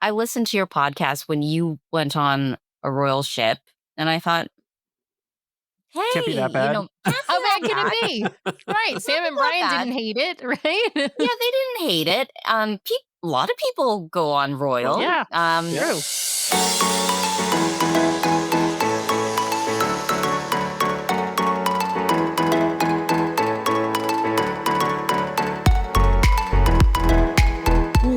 I listened to your podcast when you went on a royal ship, and I thought, hey, Can't be that bad. How bad can it be? Right. Sam and Brian didn't hate it, right? Yeah, they didn't hate it. A lot of people go on royal. Yeah, true.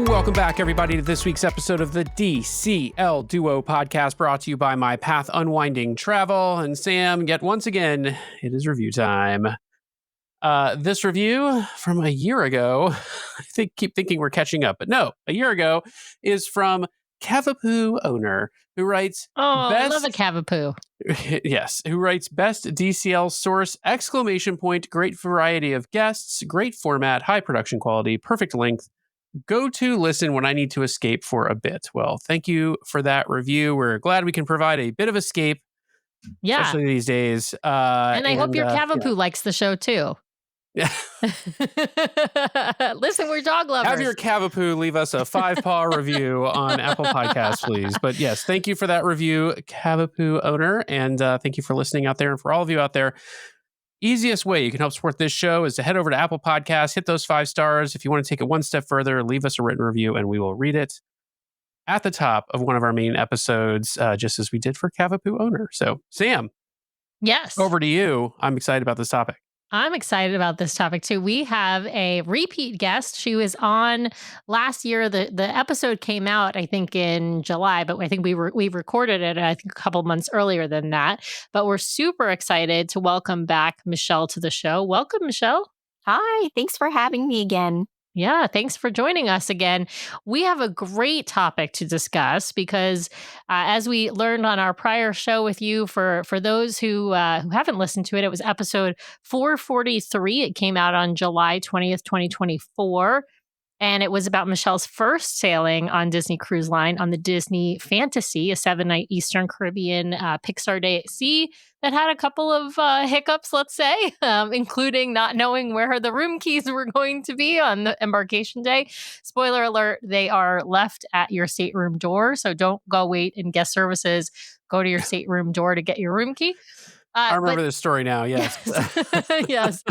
Welcome back, everybody, to this week's episode of the DCL Duo podcast, brought to you by My Path Unwinding Travel. And Sam, yet once again, it is review time. This review from a year ago, keep thinking we're catching up, but no, a year ago, is from Cavapoo owner, who writes, I love a Cavapoo. Yes, who writes, best DCL source, ! Great variety of guests, great format, high production quality, perfect length. Go to listen when I need to escape for a bit. Well, thank you for that review. We're glad we can provide a bit of escape, especially these days. And I hope your Cavapoo likes the show too. Yeah. Listen, we're dog lovers. Have your Cavapoo leave us a 5-paw review on Apple Podcasts, please. But yes, thank you for that review, Cavapoo owner. And thank you for listening out there. And for all of you out there, easiest way you can help support this show is to head over to Apple Podcasts, hit those 5 stars. If you want to take it one step further, leave us a written review and we will read it at the top of one of our main episodes, just as we did for Cavapoo owner. So, Sam. Yes. Over to you. I'm excited about this topic. I'm excited about this topic too. We have a repeat guest. She was on last year. The episode came out, I think, in July, but I think we recorded it, I think, a couple months earlier than that. But we're super excited to welcome back Michelle to the show. Welcome, Michelle. Hi, thanks for having me again. Yeah, thanks for joining us again. We have a great topic to discuss because as we learned on our prior show with you, for those who haven't listened to it, it was episode 443. It came out on July 20th, 2024. And it was about Michelle's first sailing on Disney Cruise Line on the Disney Fantasy, a 7-night Eastern Caribbean Pixar Day at Sea that had a couple of hiccups, let's say, including not knowing where the room keys were going to be on the embarkation day. Spoiler alert, they are left at your stateroom door. So don't go wait in guest services. Go to your stateroom door to get your room key. I remember this story now, yes. Yes.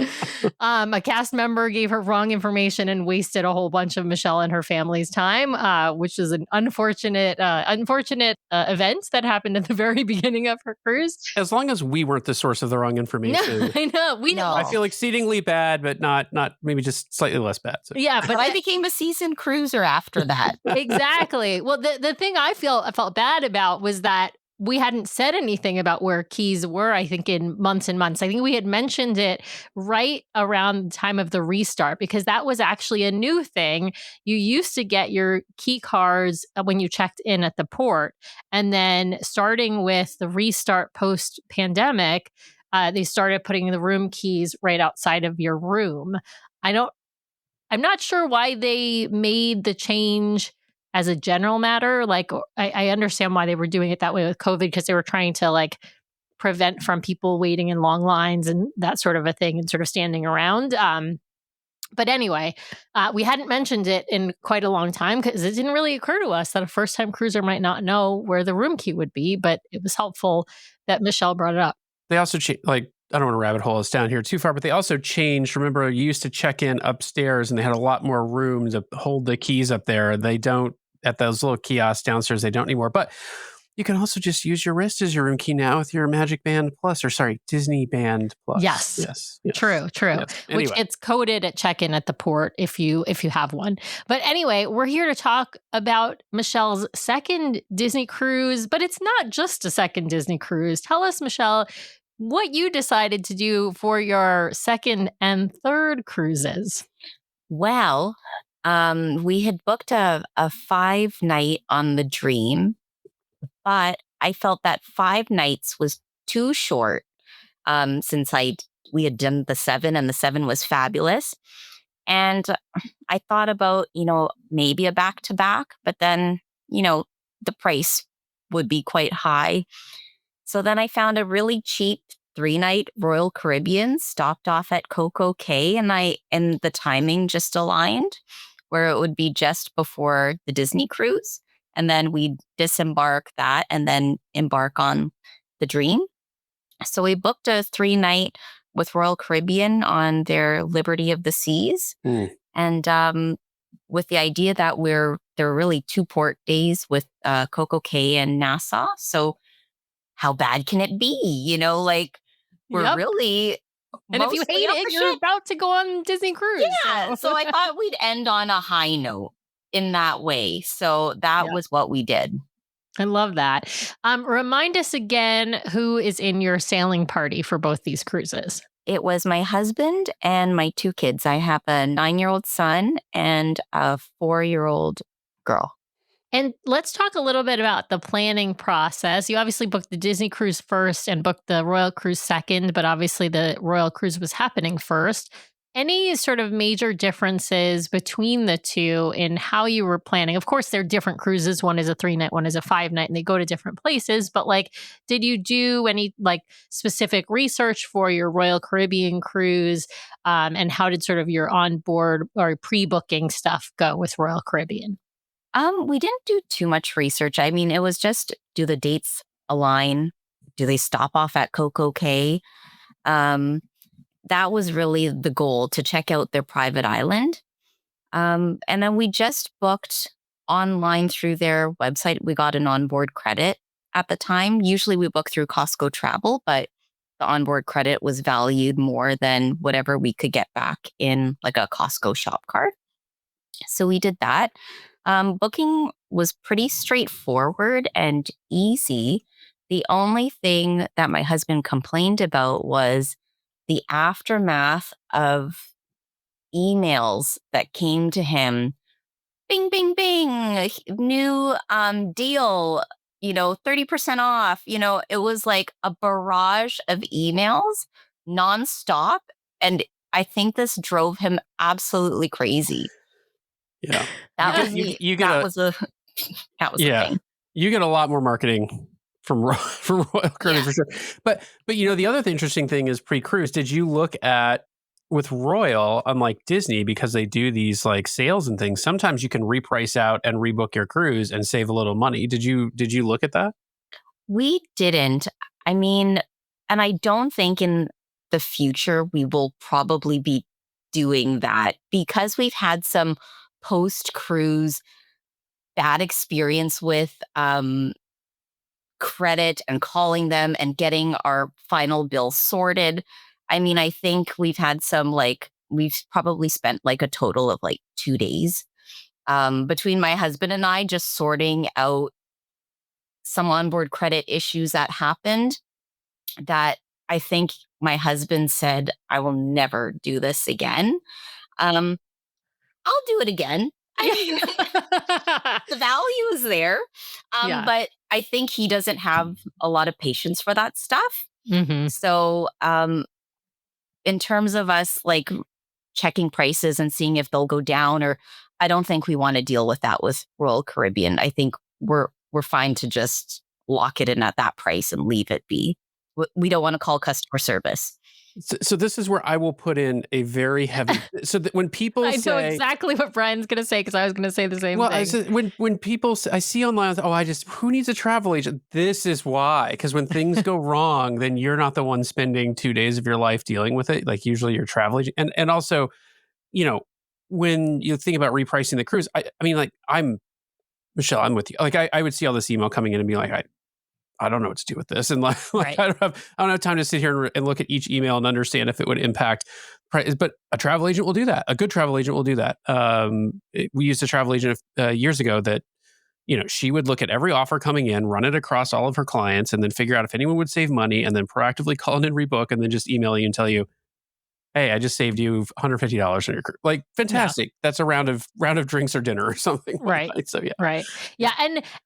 A cast member gave her wrong information and wasted a whole bunch of Michelle and her family's time, which is an unfortunate event that happened at the very beginning of her cruise. As long as we weren't the source of the wrong information. No, I know. We know. I feel exceedingly bad, but not maybe just slightly less bad. So. Yeah, but I became a seasoned cruiser after that. Exactly. Well, the thing I felt bad about was that we hadn't said anything about where keys were, I think, in months and months. I think we had mentioned it right around the time of the restart, because that was actually a new thing. You used to get your key cards when you checked in at the port. And then starting with the restart post-pandemic, they started putting the room keys right outside of your room. I'm not sure why they made the change as a general matter. Like, I understand why they were doing it that way with COVID, because they were trying to prevent from people waiting in long lines and that sort of a thing and sort of standing around. But anyway, we hadn't mentioned it in quite a long time because it didn't really occur to us that a first-time cruiser might not know where the room key would be, but it was helpful that Michelle brought it up. They also, I don't want to rabbit hole us down here too far, but they also changed. Remember, you used to check in upstairs and they had a lot more room to hold the keys up there. They don't, at those little kiosks downstairs, they don't anymore. But you can also just use your wrist as your room key now with your Magic Band Plus, Disney Band Plus. Yes. True. Yes. Anyway. Which it's coded at check-in at the port if you have one. But anyway, we're here to talk about Michelle's second Disney cruise, but it's not just a second Disney cruise. Tell us, Michelle, what you decided to do for your second and third cruises. Well, we had booked a 5-night on the Dream, but I felt that 5 nights was too short since we had done the 7 and the 7 was fabulous. And I thought about, maybe a back-to-back, but then, the price would be quite high. So then I found a really cheap 3-night Royal Caribbean, stopped off at CocoCay, and the timing just aligned, where it would be just before the Disney cruise. and then we'd disembark that and then embark on the Dream. So we booked a 3-night with Royal Caribbean on their Liberty of the Seas. And with the idea that there were really 2 port days with CocoCay and Nassau. So how bad can it be? Like we're Yep. really And if you mostly hate up it, for you're shit. about to go on Disney Cruise. Yeah. So I thought we'd end on a high note in that way. So that Yeah. was what we did. I love that. Remind us again who is in your sailing party for both these cruises. It was my husband and my 2 kids. I have a 9-year-old son and a 4-year-old girl. And let's talk a little bit about the planning process. You obviously booked the Disney cruise first and booked the Royal cruise second, but obviously the Royal cruise was happening first. Any sort of major differences between the two in how you were planning? Of course, they're different cruises. One is a 3-night, one is a 5-night, and they go to different places. But did you do any specific research for your Royal Caribbean cruise? And how did sort of your onboard or pre-booking stuff go with Royal Caribbean? We didn't do too much research. I mean, it was just, do the dates align? Do they stop off at CocoCay? That was really the goal, to check out their private island. And then we just booked online through their website. We got an onboard credit at the time. Usually we book through Costco Travel, but the onboard credit was valued more than whatever we could get back in a Costco shop card. So we did that. Booking was pretty straightforward and easy. The only thing that my husband complained about was the aftermath of emails that came to him. Bing, bing, bing, new deal, 30% off. It was like a barrage of emails nonstop. And I think this drove him absolutely crazy. Yeah. That was the thing. You get a lot more marketing from Royal Caribbean for sure. But the other interesting thing is pre-cruise. Did you look at, with Royal, unlike Disney, because they do these sales and things, sometimes you can reprice out and rebook your cruise and save a little money. Did you look at that? We didn't. I mean, and I don't think in the future we will probably be doing that, because we've had some post-cruise bad experience with credit and calling them and getting our final bill sorted. I mean, I think we've had some we've probably spent a total of 2 days between my husband and I just sorting out some onboard credit issues that happened, that I think my husband said, I will never do this again. I'll do it again. I mean, the value is there. But I think he doesn't have a lot of patience for that stuff. Mm-hmm. So in terms of us checking prices and seeing if they'll go down, or I don't think we want to deal with that with Royal Caribbean. I think we're fine to just lock it in at that price and leave it be. We don't want to call customer service. So this is where I will put in a very heavy. So that when people I know exactly what Brian's going to say, because I was going to say the same thing. I said, when people I see online, who needs a travel agent? This is why. Because when things go wrong, then you're not the one spending 2 days of your life dealing with it. Usually your travel agent, and also, when you think about repricing the cruise, I mean, I'm Michelle, I'm with you. I would see all this email coming in and be like, I don't know what to do with this. And Right. I don't have time to sit here and look at each email and understand if it would impact price. But a travel agent will do that. A good travel agent will do that. We used a travel agent years ago that, she would look at every offer coming in, run it across all of her clients, and then figure out if anyone would save money, and then proactively call in and rebook, and then just email you and tell you, hey, I just saved you $150 on your cruise. Fantastic. Yeah. That's a round of drinks or dinner or something. Right. So yeah. Right. Yeah.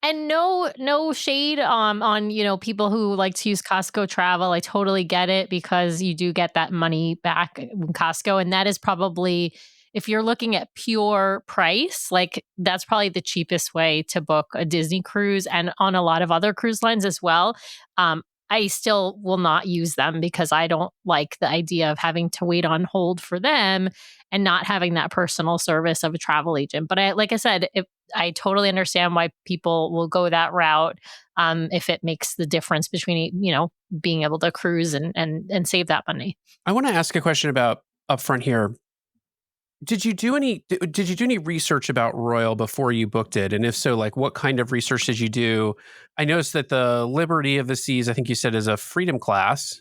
And no shade on, people who like to use Costco Travel. I totally get it, because you do get that money back in Costco. And that is probably, if you're looking at pure price, that's probably the cheapest way to book a Disney cruise, and on a lot of other cruise lines as well. I still will not use them because I don't like the idea of having to wait on hold for them and not having that personal service of a travel agent. But like I said, if I totally understand why people will go that route, if it makes the difference between, being able to cruise and save that money. I want to ask a question about upfront here. Did you do any research about Royal before you booked it? And if so, like what kind of research did you do? I noticed that the Liberty of the Seas, I think you said, is a freedom class,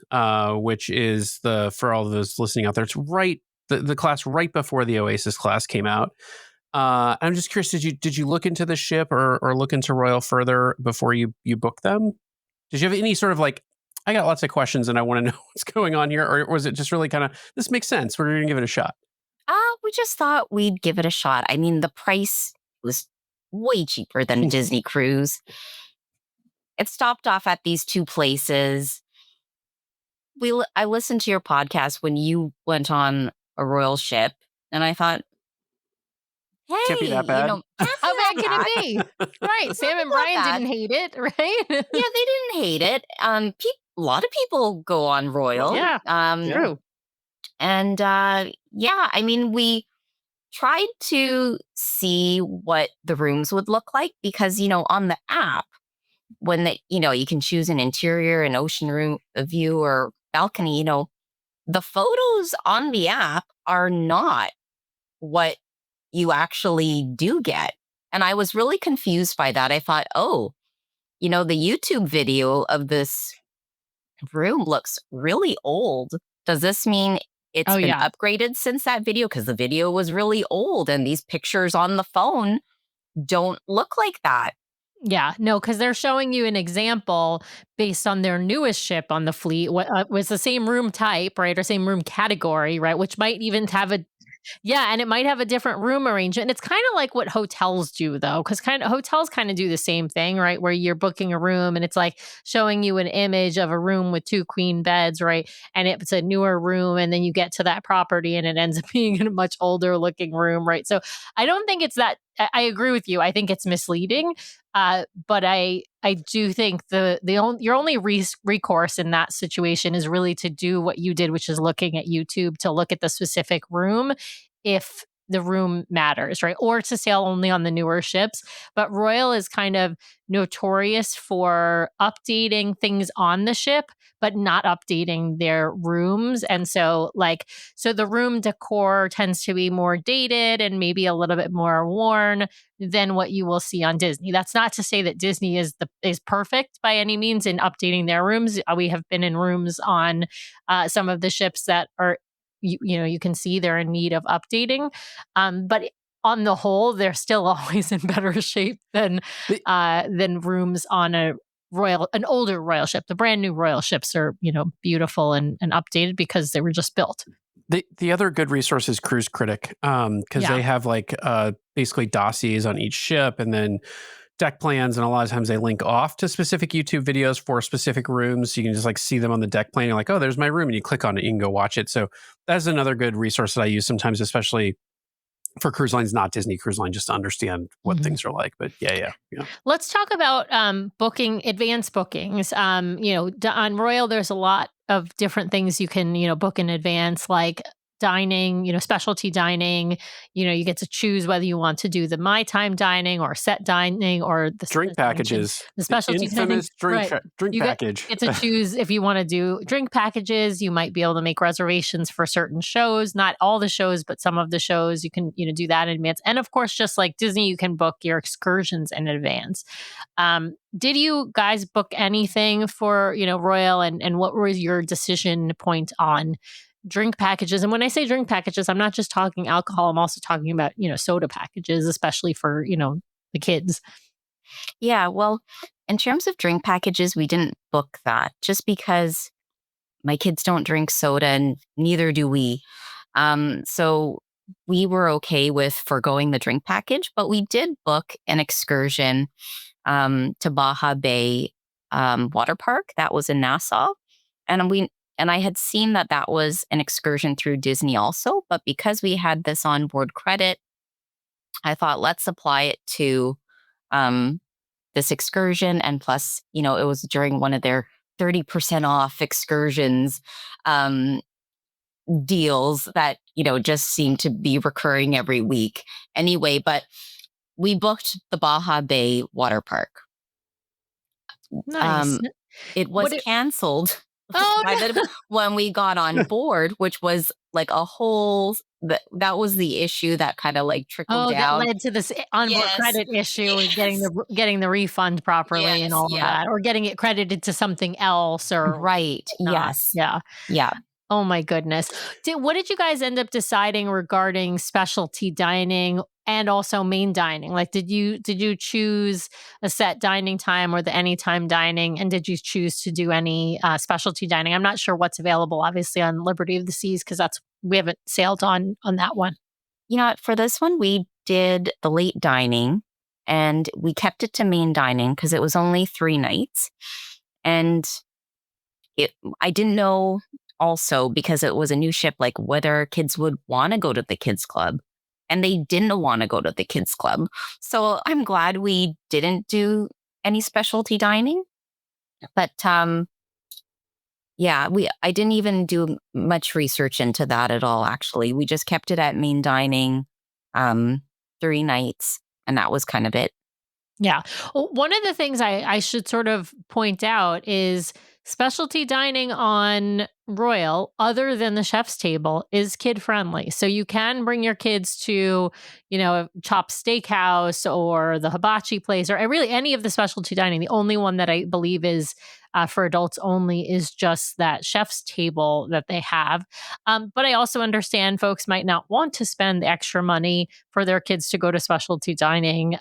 which is for all of those listening out there, it's the class right before the Oasis class came out. I'm just curious, did you look into the ship or look into Royal further before you booked them? Did you have any sort of like, I got lots of questions and I want to know what's going on here? Or was it just really kind of, this makes sense, we're going to give it a shot? We just thought we'd give it a shot. I mean, the price was way cheaper than a Disney cruise. It stopped off at these two places. I listened to your podcast when you went on a royal ship, and I thought, hey, Can't be that bad. How bad can it be? Right. Sam and Brian didn't hate it, right? Yeah, they didn't hate it. A lot of people go on royal. Yeah, true. And I mean, we tried to see what the rooms would look like because, on the app, when you can choose an interior, an ocean room, a view, or balcony, the photos on the app are not what you actually do get. And I was really confused by that. I thought, the YouTube video of this room looks really old. Does this mean it's been upgraded since that video? Because the video was really old and these pictures on the phone don't look like that. Yeah, no, because they're showing you an example based on their newest ship on the fleet. What was the same room type, right, or same room category, right? Which might even have and it might have a different room arrangement. And it's kind of like what hotels do, though, because hotels kind of do the same thing, right? Where you're booking a room and it's like showing you an image of a room with 2 queen beds, right? And it's a newer room, and then you get to that property and it ends up being in a much older looking room, right? So I don't think it's that. I agree with you. I think it's misleading. But I do think your only recourse in that situation is really to do what you did, which is looking at YouTube to look at the specific room if the room matters, right? Or to sail only on the newer ships. But Royal is kind of notorious for updating things on the ship, but not updating their rooms. And so the room decor tends to be more dated and maybe a little bit more worn than what you will see on Disney. That's not to say that Disney is perfect by any means in updating their rooms. We have been in rooms on some of the ships that are, you can see they're in need of updating. But on the whole, they're still always in better shape than rooms on an older royal ship. The brand new royal ships are, beautiful and updated because they were just built. The other good resource is Cruise Critic, because they have basically dossiers on each ship and then deck plans, and a lot of times they link off to specific YouTube videos for specific rooms. So you can just see them on the deck plan. You're like, oh, there's my room, and you click on it, you can go watch it. So that's another good resource that I use sometimes, especially for cruise lines, not Disney Cruise Line, just to understand what things are like. But yeah. Let's talk about advanced bookings. On Royal, there's a lot of different things you can, book in advance, like dining, specialty dining. You get to choose whether you want to do the My Time dining or set dining or the drink packages. The specialty infamous drink package. Get to choose if you want to do drink packages. You might be able to make reservations for certain shows, not all the shows, but some of the shows you can, do that in advance. And of course, just like Disney, you can book your excursions in advance. Did you guys book anything for, Royal, and what was your decision point on drink packages? And when I say drink packages, I'm not just talking alcohol. I'm also talking about, soda packages, especially for, the kids. Yeah, well, in terms of drink packages, we didn't book that just because my kids don't drink soda and neither do we. So we were okay with foregoing the drink package, but we did book an excursion to Baja Bay Water Park. That was in Nassau. And I had seen that was an excursion through Disney also, but because we had this onboard credit, I thought, let's apply it to this excursion. And plus, it was during one of their 30% off excursions deals that, just seem to be recurring every week. Anyway, but we booked the Baja Bay water park. Nice. It was canceled Oh, by no. when we got on board, which was like a whole that was the issue that kind of like trickled that down. led to this onboard credit issue and getting the refund properly and all of that, or getting it credited to something else, or right. whatnot. Yes. Yeah. Oh my goodness. What did you guys end up deciding regarding specialty dining and also main dining? Like, did you choose a set dining time or the anytime dining? And did you choose to do any specialty dining? I'm not sure what's available, obviously, on Liberty of the Seas, because we haven't sailed on that one. For this one, we did the late dining and we kept it to main dining because it was only 3 nights. And I didn't know also, because it was a new ship, like whether kids would want to go to the kids club, and they didn't want to go to the kids club. So I'm glad we didn't do any specialty dining. But I didn't even do much research into that at all. Actually, we just kept it at main dining, 3 nights, and that was kind of it. Yeah. Well, one of the things I should sort of point out is specialty dining on Royal, other than the chef's table, is kid friendly. So you can bring your kids to, Chop Steakhouse or the hibachi place, or really any of the specialty dining. The only one that I believe is for adults only is just that chef's table that they have. But I also understand folks might not want to spend the extra money for their kids to go to specialty dining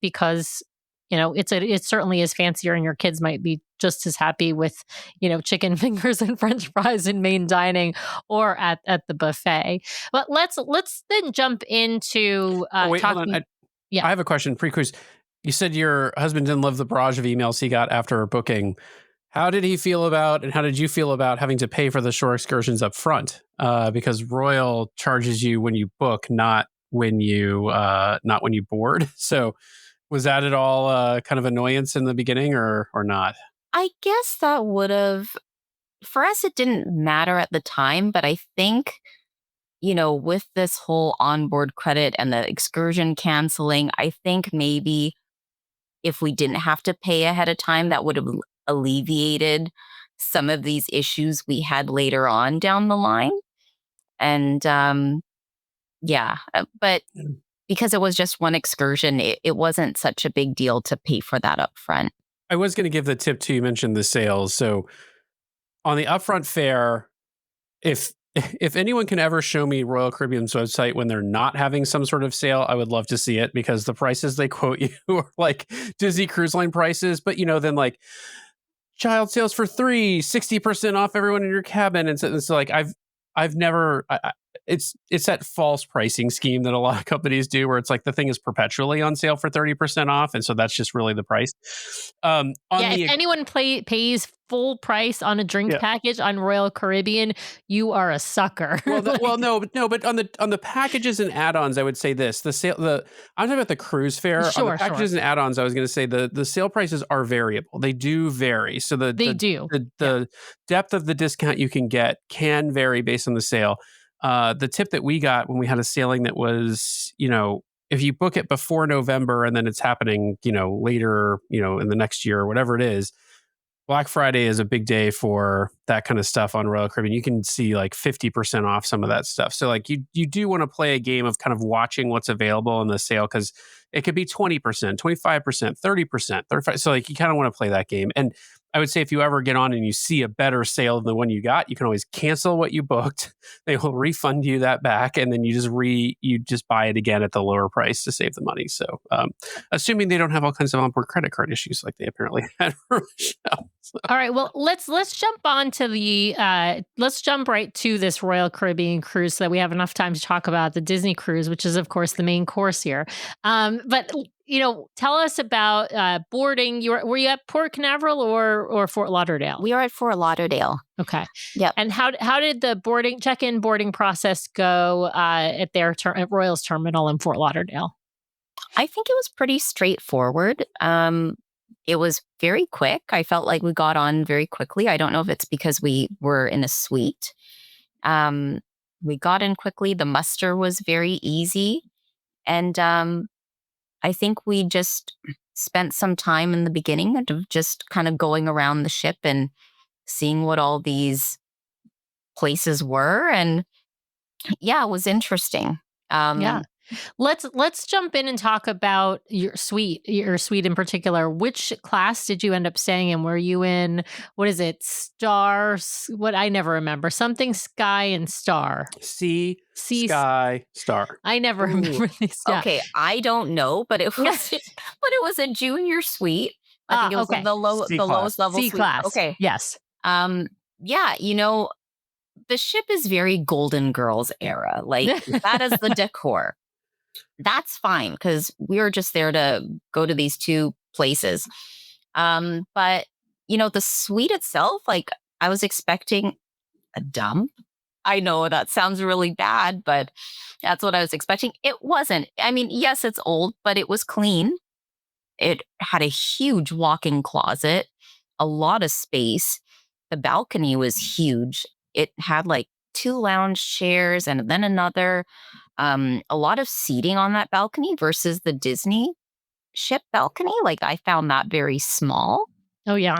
because it certainly is fancier, and your kids might be just as happy with, chicken fingers and French fries in main dining or at the buffet. But let's then jump into wait, talking. hold on. Yeah. I have a question pre-cruise. You said your husband didn't love the barrage of emails he got after booking. How did he feel about, and how did you feel about having to pay for the shore excursions up front? Because Royal charges you when you book, not when you board. So was that at all kind of annoyance in the beginning or not? I guess that would have, for us, it didn't matter at the time, but I think, with this whole onboard credit and the excursion canceling, I think maybe if we didn't have to pay ahead of time, that would have alleviated some of these issues we had later on down the line. And but because it was just one excursion, it wasn't such a big deal to pay for that up front. I was going to give the tip too. You mentioned the sales. So on the upfront fare, if anyone can ever show me Royal Caribbean's website when they're not having some sort of sale, I would love to see it, because the prices they quote you are like Disney Cruise Line prices. But, then like child sales for 60% off everyone in your cabin. And so like, I've never, it's that false pricing scheme that a lot of companies do, where it's like the thing is perpetually on sale for 30% off. And so that's just really the price. If anyone pays full price on a drink package on Royal Caribbean, you are a sucker. No, but on the packages and add-ons, I would say this: I'm talking about the cruise fare. On the packages and add-ons, I was going to say the sale prices are variable. They do vary. So the depth of the discount you can get can vary based on the sale. The tip that we got when we had a sailing that was, if you book it before November and then it's happening, later, in the next year or whatever it is, Black Friday is a big day for that kind of stuff on Royal Caribbean. You can see like 50% off some of that stuff. So like you do want to play a game of kind of watching what's available in the sale, because it could be 20%, 25%, 30%, 35%. So like you kind of want to play that game. And I would say if you ever get on and you see a better sale than the one you got, you can always cancel what you booked. They will refund you that back, and then you just buy it again at the lower price to save the money. So, assuming they don't have all kinds of onboard credit card issues like they apparently had for Michelle. So. All right, well, let's jump on to let's jump right to this Royal Caribbean cruise so that we have enough time to talk about the Disney cruise, which is of course the main course here. But tell us about boarding. Were you at Port Canaveral or Fort Lauderdale? We are at Fort Lauderdale. Okay. Yeah. And how did the check-in boarding process go at at Royal's terminal in Fort Lauderdale? I think it was pretty straightforward. it was very quick. I felt like we got on very quickly. I don't know if it's because we were in a suite. We got in quickly. The muster was very easy. And I think we just spent some time in the beginning of just kind of going around the ship and seeing what all these places were. And yeah, it was interesting. Yeah. Let's jump in and talk about your suite in particular. Which class did you end up staying in? Were you in, what is it, stars? What, I never remember. Something sky and star. Sea, Sea, sky, star. I never Ooh, remember these. Yeah. Okay, I don't know, but it was but it was a junior suite. I think it was Okay. C the class. lowest level C suite. class. Okay. Yes. Yeah, the ship is very Golden Girls era. Like that is the decor. That's fine because we were just there to go to these two places. But the suite itself, like I was expecting a dump. I know that sounds really bad, but that's what I was expecting. It wasn't. I mean, yes, it's old, but it was clean. It had a huge walk-in closet, a lot of space. The balcony was huge. It had like two lounge chairs and then another. A lot of seating on that balcony versus the Disney ship balcony. Like I found that very small. Oh, yeah.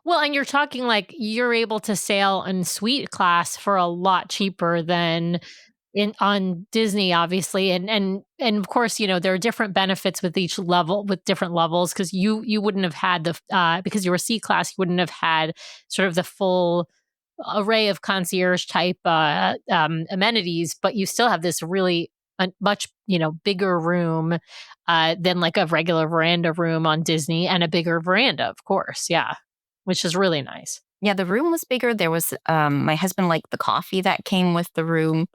Well, and you're talking like you're able to sail in suite class for a lot cheaper than in on Disney, obviously, and of course, there are different benefits with each level, with different levels, because you wouldn't have had the because you were C class, you wouldn't have had sort of the full array of concierge type amenities, but you still have this really much bigger room than like a regular veranda room on Disney, and a bigger veranda, of course, yeah, which is really nice. Yeah, the room was bigger. There was my husband liked the coffee that came with the room.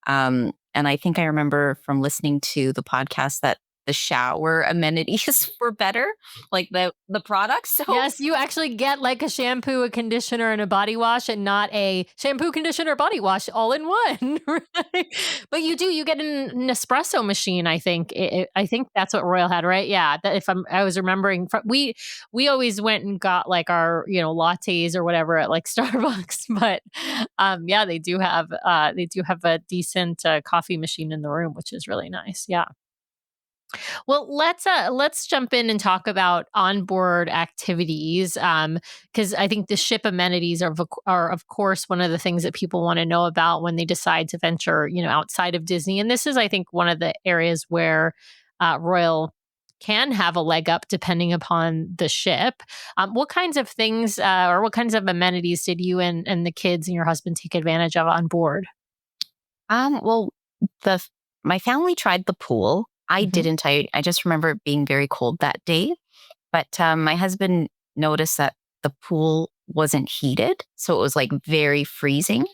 And I think I remember from listening to the podcast that the shower amenities were better, like the products. So Yes, you actually get like a shampoo, a conditioner, and a body wash, and not a shampoo, conditioner, body wash all in one. Right? But you get an espresso machine. I think I think that's what Royal had, right? Yeah. That if I was remembering, we always went and got like our lattes or whatever at like Starbucks. But yeah, they do have a decent coffee machine in the room, which is really nice. Yeah. Well, let's jump in and talk about onboard activities, because I think the ship amenities are of course one of the things that people want to know about when they decide to venture, outside of Disney. And this is, I think, one of the areas where Royal can have a leg up depending upon the ship. What kinds of things or what kinds of amenities did you and the kids and your husband take advantage of on board? well, the my family tried the pool. I Mhm. didn't. I just remember it being very cold that day. But my husband noticed that the pool wasn't heated, so it was like very freezing.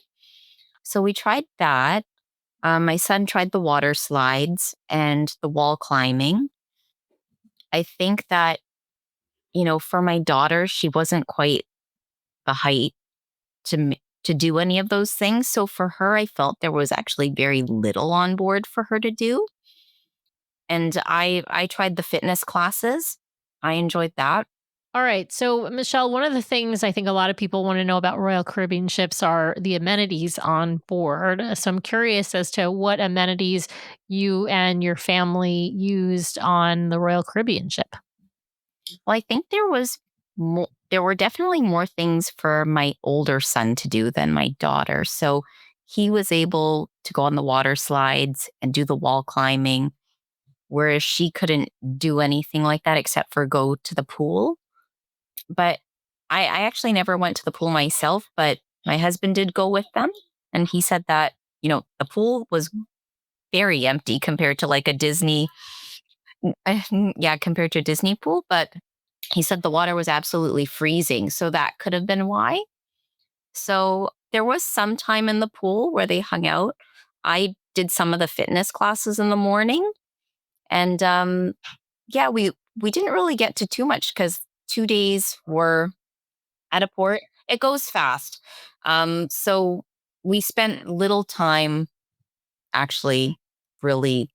So we tried that. My son tried the water slides and the wall climbing. I think that for my daughter, she wasn't quite the height to do any of those things. So for her, I felt there was actually very little on board for her to do. And I tried the fitness classes. I enjoyed that. All right. So, Michelle, one of the things I think a lot of people want to know about Royal Caribbean ships are the amenities on board. So, I'm curious as to what amenities you and your family used on the Royal Caribbean ship. Well, I think there were definitely more things for my older son to do than my daughter. So he was able to go on the water slides and do the wall climbing, whereas she couldn't do anything like that except for go to the pool. But I actually never went to the pool myself, but my husband did go with them. And he said that, the pool was very empty compared to like a Disney, yeah, compared to a Disney pool. But he said the water was absolutely freezing. So that could have been why. So there was some time in the pool where they hung out. I did some of the fitness classes in the morning. And yeah, we didn't really get to too much because 2 days were at a port. It goes fast. So we spent little time actually really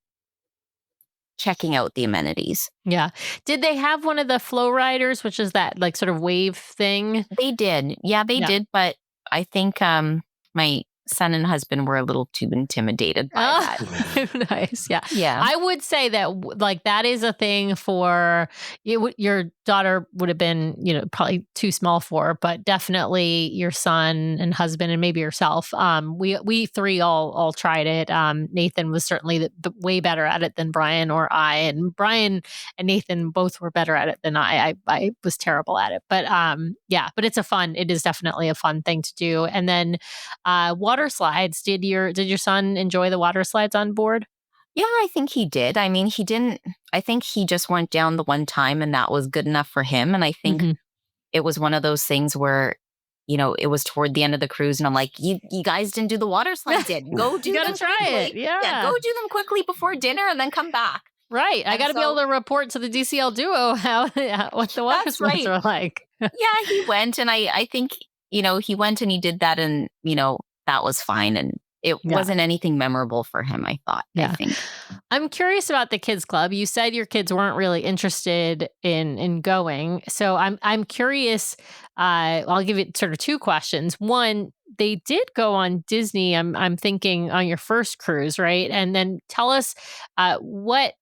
checking out the amenities. Yeah. Did they have one of the flow riders, which is that like sort of wave thing? They did. Yeah, they did. But I think my son and husband were a little too intimidated by that. Nice. Yeah. Yeah. I would say that like that is a thing for your daughter would have been, probably too small for, but definitely your son and husband and maybe yourself. We three all tried it. Nathan was certainly the way better at it than Brian or I, and Brian and Nathan both were better at it than I was terrible at it. But but it is definitely a fun thing to do. And then water slides. Did your son enjoy the water slides on board? Yeah, I think he did. I mean, I think he just went down the one time and that was good enough for him. And I think it was one of those things where, it was toward the end of the cruise and I'm like, you guys didn't do the water slides yet. Go do you gotta them try quickly. it. Yeah. Go do them quickly before dinner and then come back. Right. I got to be able to report to the DCL Duo what the water slides are like. Yeah, he went and I think, he went and he did that and, that was fine. And it wasn't anything memorable for him, I thought. Yeah. I think. I'm curious about the kids club. You said your kids weren't really interested in going. So I'm curious. I'll give it sort of two questions. One, they did go on Disney. I'm thinking on your first cruise, right? And then tell us what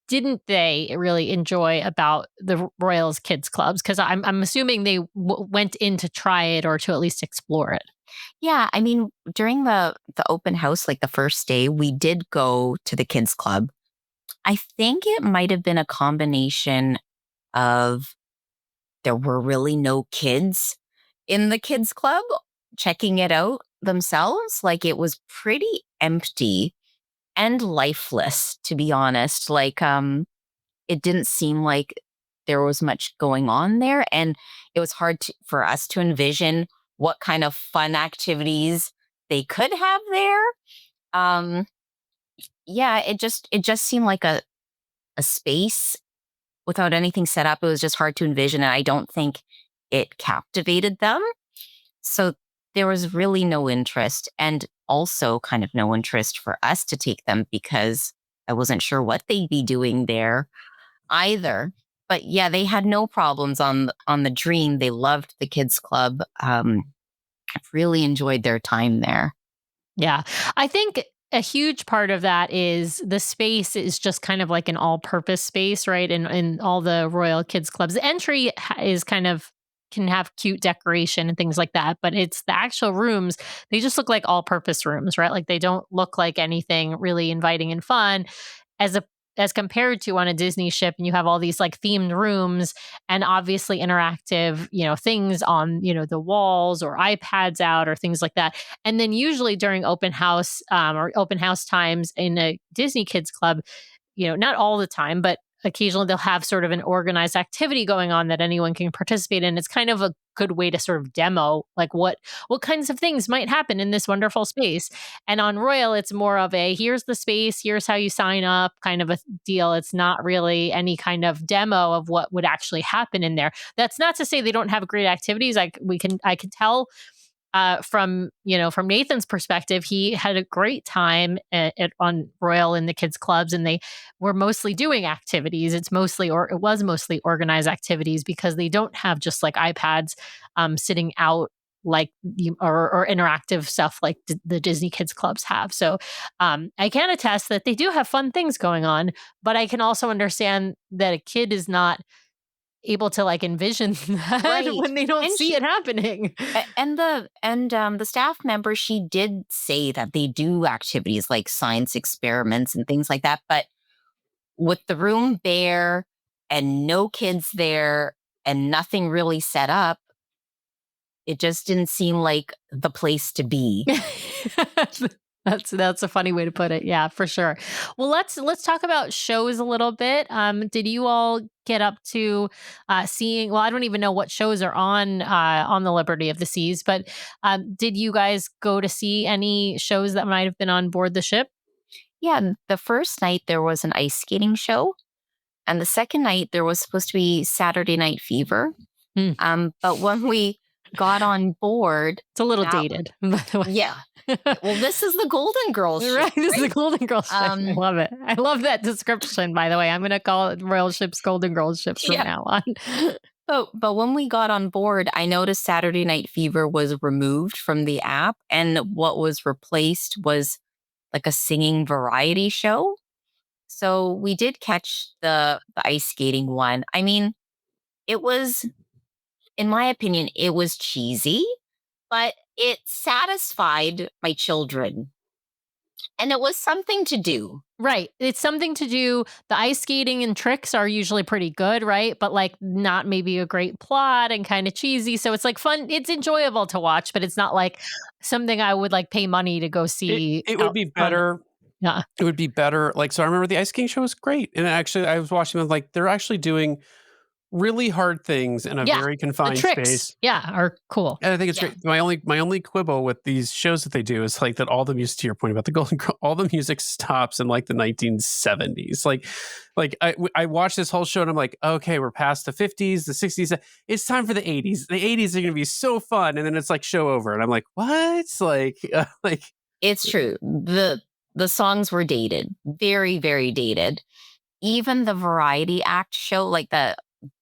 didn't they really enjoy about the Royals Kids Clubs? Because I'm assuming they went in to try it or to at least explore it. Yeah, I mean, during the open house, like the first day, we did go to the kids club. I think it might have been a combination of there were really no kids in the kids club checking it out themselves. Like it was pretty empty and lifeless, to be honest. Like it didn't seem like there was much going on there, and it was hard for us to envision what kind of fun activities they could have there. It just seemed like a space without anything set up. It was just hard to envision, and I don't think it captivated them. So there was really no interest, and also kind of no interest for us to take them because I wasn't sure what they'd be doing there either. But yeah, they had no problems on the Dream. They loved the kids club. Really enjoyed their time there. Yeah. I think a huge part of that is the space is just kind of like an all-purpose space, right? In all the Royal Kids Clubs. The entry is kind of can have cute decoration and things like that, but it's the actual rooms. They just look like all-purpose rooms, right? Like they don't look like anything really inviting and fun as compared to on a Disney ship, and you have all these like themed rooms and obviously interactive, things on, the walls or iPads out or things like that. And then usually during open house or open house times in a Disney Kids Club, not all the time, but occasionally they'll have sort of an organized activity going on that anyone can participate in. It's kind of a good way to sort of demo like what kinds of things might happen in this wonderful space. And on Royal, it's more of a here's the space, here's how you sign up kind of a deal. It's not really any kind of demo of what would actually happen in there. That's not to say they don't have great activities. I could tell from Nathan's perspective, he had a great time on Royal in the kids clubs, and they were mostly doing activities. It was mostly organized activities because they don't have just like iPads sitting out like or interactive stuff like the Disney Kids Clubs have. So I can attest that they do have fun things going on, but I can also understand that a kid is not able to like envision that when they don't see it happening. And the staff member, she did say that they do activities like science experiments and things like that, but with the room bare and no kids there and nothing really set up, it just didn't seem like the place to be. That's a funny way to put it. Yeah, for sure. Well, let's talk about shows a little bit. Did you all get up to seeing? Well, I don't even know what shows are on the Liberty of the Seas, but did you guys go to see any shows that might have been on board the ship? Yeah, the first night there was an ice skating show, and the second night there was supposed to be Saturday Night Fever. But when we got on board, It's a little that dated, by the way. yeah. Well, this is the Golden Girls ship, Right, this is the right? Golden Girls ship. I love it. I love that description, by the way. I'm going to call it Royal Ships, Golden Girls ships from Yeah. now on. But when we got on board, I noticed Saturday Night Fever was removed from the app, and what was replaced was like a singing variety show. So we did catch the ice skating one. I mean, it was, in my opinion, it was cheesy, but it satisfied my children. And it was something to do. Right. It's something to do. The ice skating and tricks are usually pretty good, right? But like not maybe a great plot and kind of cheesy. So it's like fun. It's enjoyable to watch, but it's not like something I would like pay money to go see. It would be better. Yeah. It would be better. Like, so I remember the Ice King show was great. And actually, I was watching them, like, they're actually doing really hard things in a very The confined tricks, space. are cool. And I think it's great. My only quibble with these shows that they do is like that all the music, to your point about the Golden Girl, all the music stops in like the 1970s. Like I watched this whole show and I'm like, okay, we're past the 50s, the 60s. It's time for the 80s. The 80s are going to be so fun, and then it's like show over, and I'm like, what? Like It's true. The songs were dated, very, very dated. Even the variety act show, like the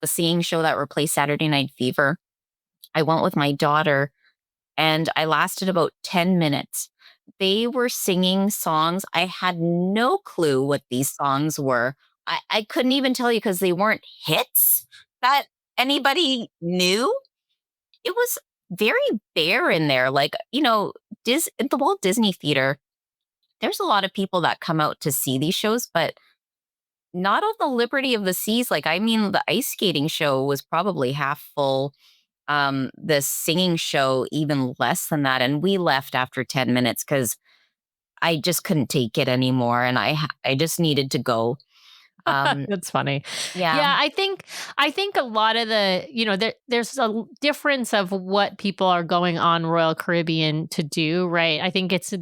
singing show that replaced Saturday Night Fever, I went with my daughter and I lasted about 10 minutes. They were singing songs. I had no clue what these songs were. I couldn't even tell you because they weren't hits that anybody knew. It was very bare in there. Like, at the Walt Disney Theater, there's a lot of people that come out to see these shows, but not on the Liberty of the Seas. Like, I mean, the ice skating show was probably half full. The singing show, even less than that. And we left after 10 minutes because I just couldn't take it anymore. And I just needed to go. That's funny. Yeah. Yeah, I think a lot of the, there's a difference of what people are going on Royal Caribbean to do, right? I think it's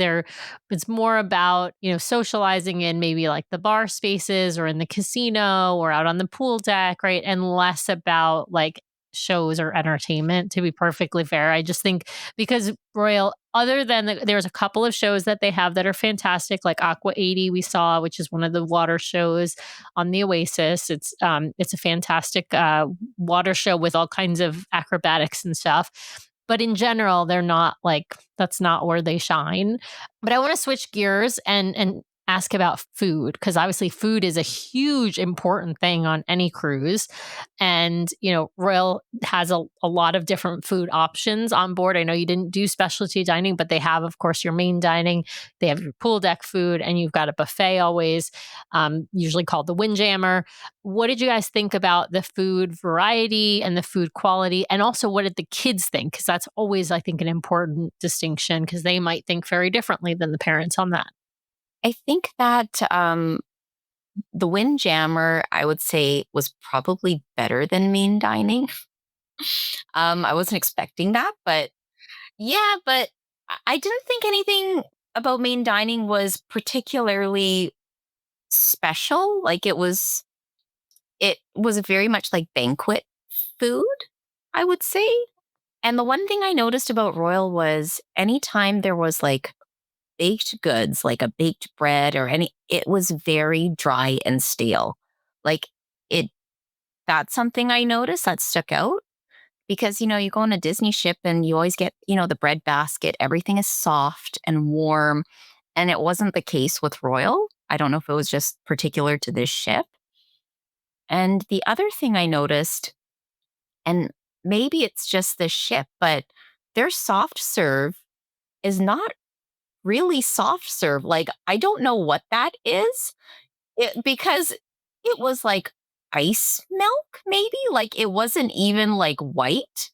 more about, socializing in maybe like the bar spaces or in the casino or out on the pool deck, right? And less about like shows or entertainment, to be perfectly fair. I just think because Royal, other than there's a couple of shows that they have that are fantastic, like Aqua 80 we saw, which is one of the water shows on the Oasis. It's a fantastic water show with all kinds of acrobatics and stuff. But in general, they're not like, that's not where they shine. But I want to switch gears and ask about food, because obviously food is a huge important thing on any cruise. And, Royal has a lot of different food options on board. I know you didn't do specialty dining, but they have, of course, your main dining. They have your pool deck food, and you've got a buffet always, usually called the Windjammer. What did you guys think about the food variety and the food quality? And also, what did the kids think? Because that's always, I think, an important distinction, because they might think very differently than the parents on that. I think that the Windjammer, I would say, was probably better than main dining. I wasn't expecting that, but yeah, but I didn't think anything about main dining was particularly special. Like, it was very much like banquet food, I would say. And the one thing I noticed about Royal was anytime there was like baked goods, like a baked bread it was very dry and stale. Like, that's something I noticed that stuck out, because, you go on a Disney ship and you always get, the bread basket, everything is soft and warm. And it wasn't the case with Royal. I don't know if it was just particular to this ship. And the other thing I noticed, and maybe it's just this ship, but their soft serve is not really soft serve. Like, I don't know what that is, because it was like ice milk, maybe. Like, it wasn't even like white.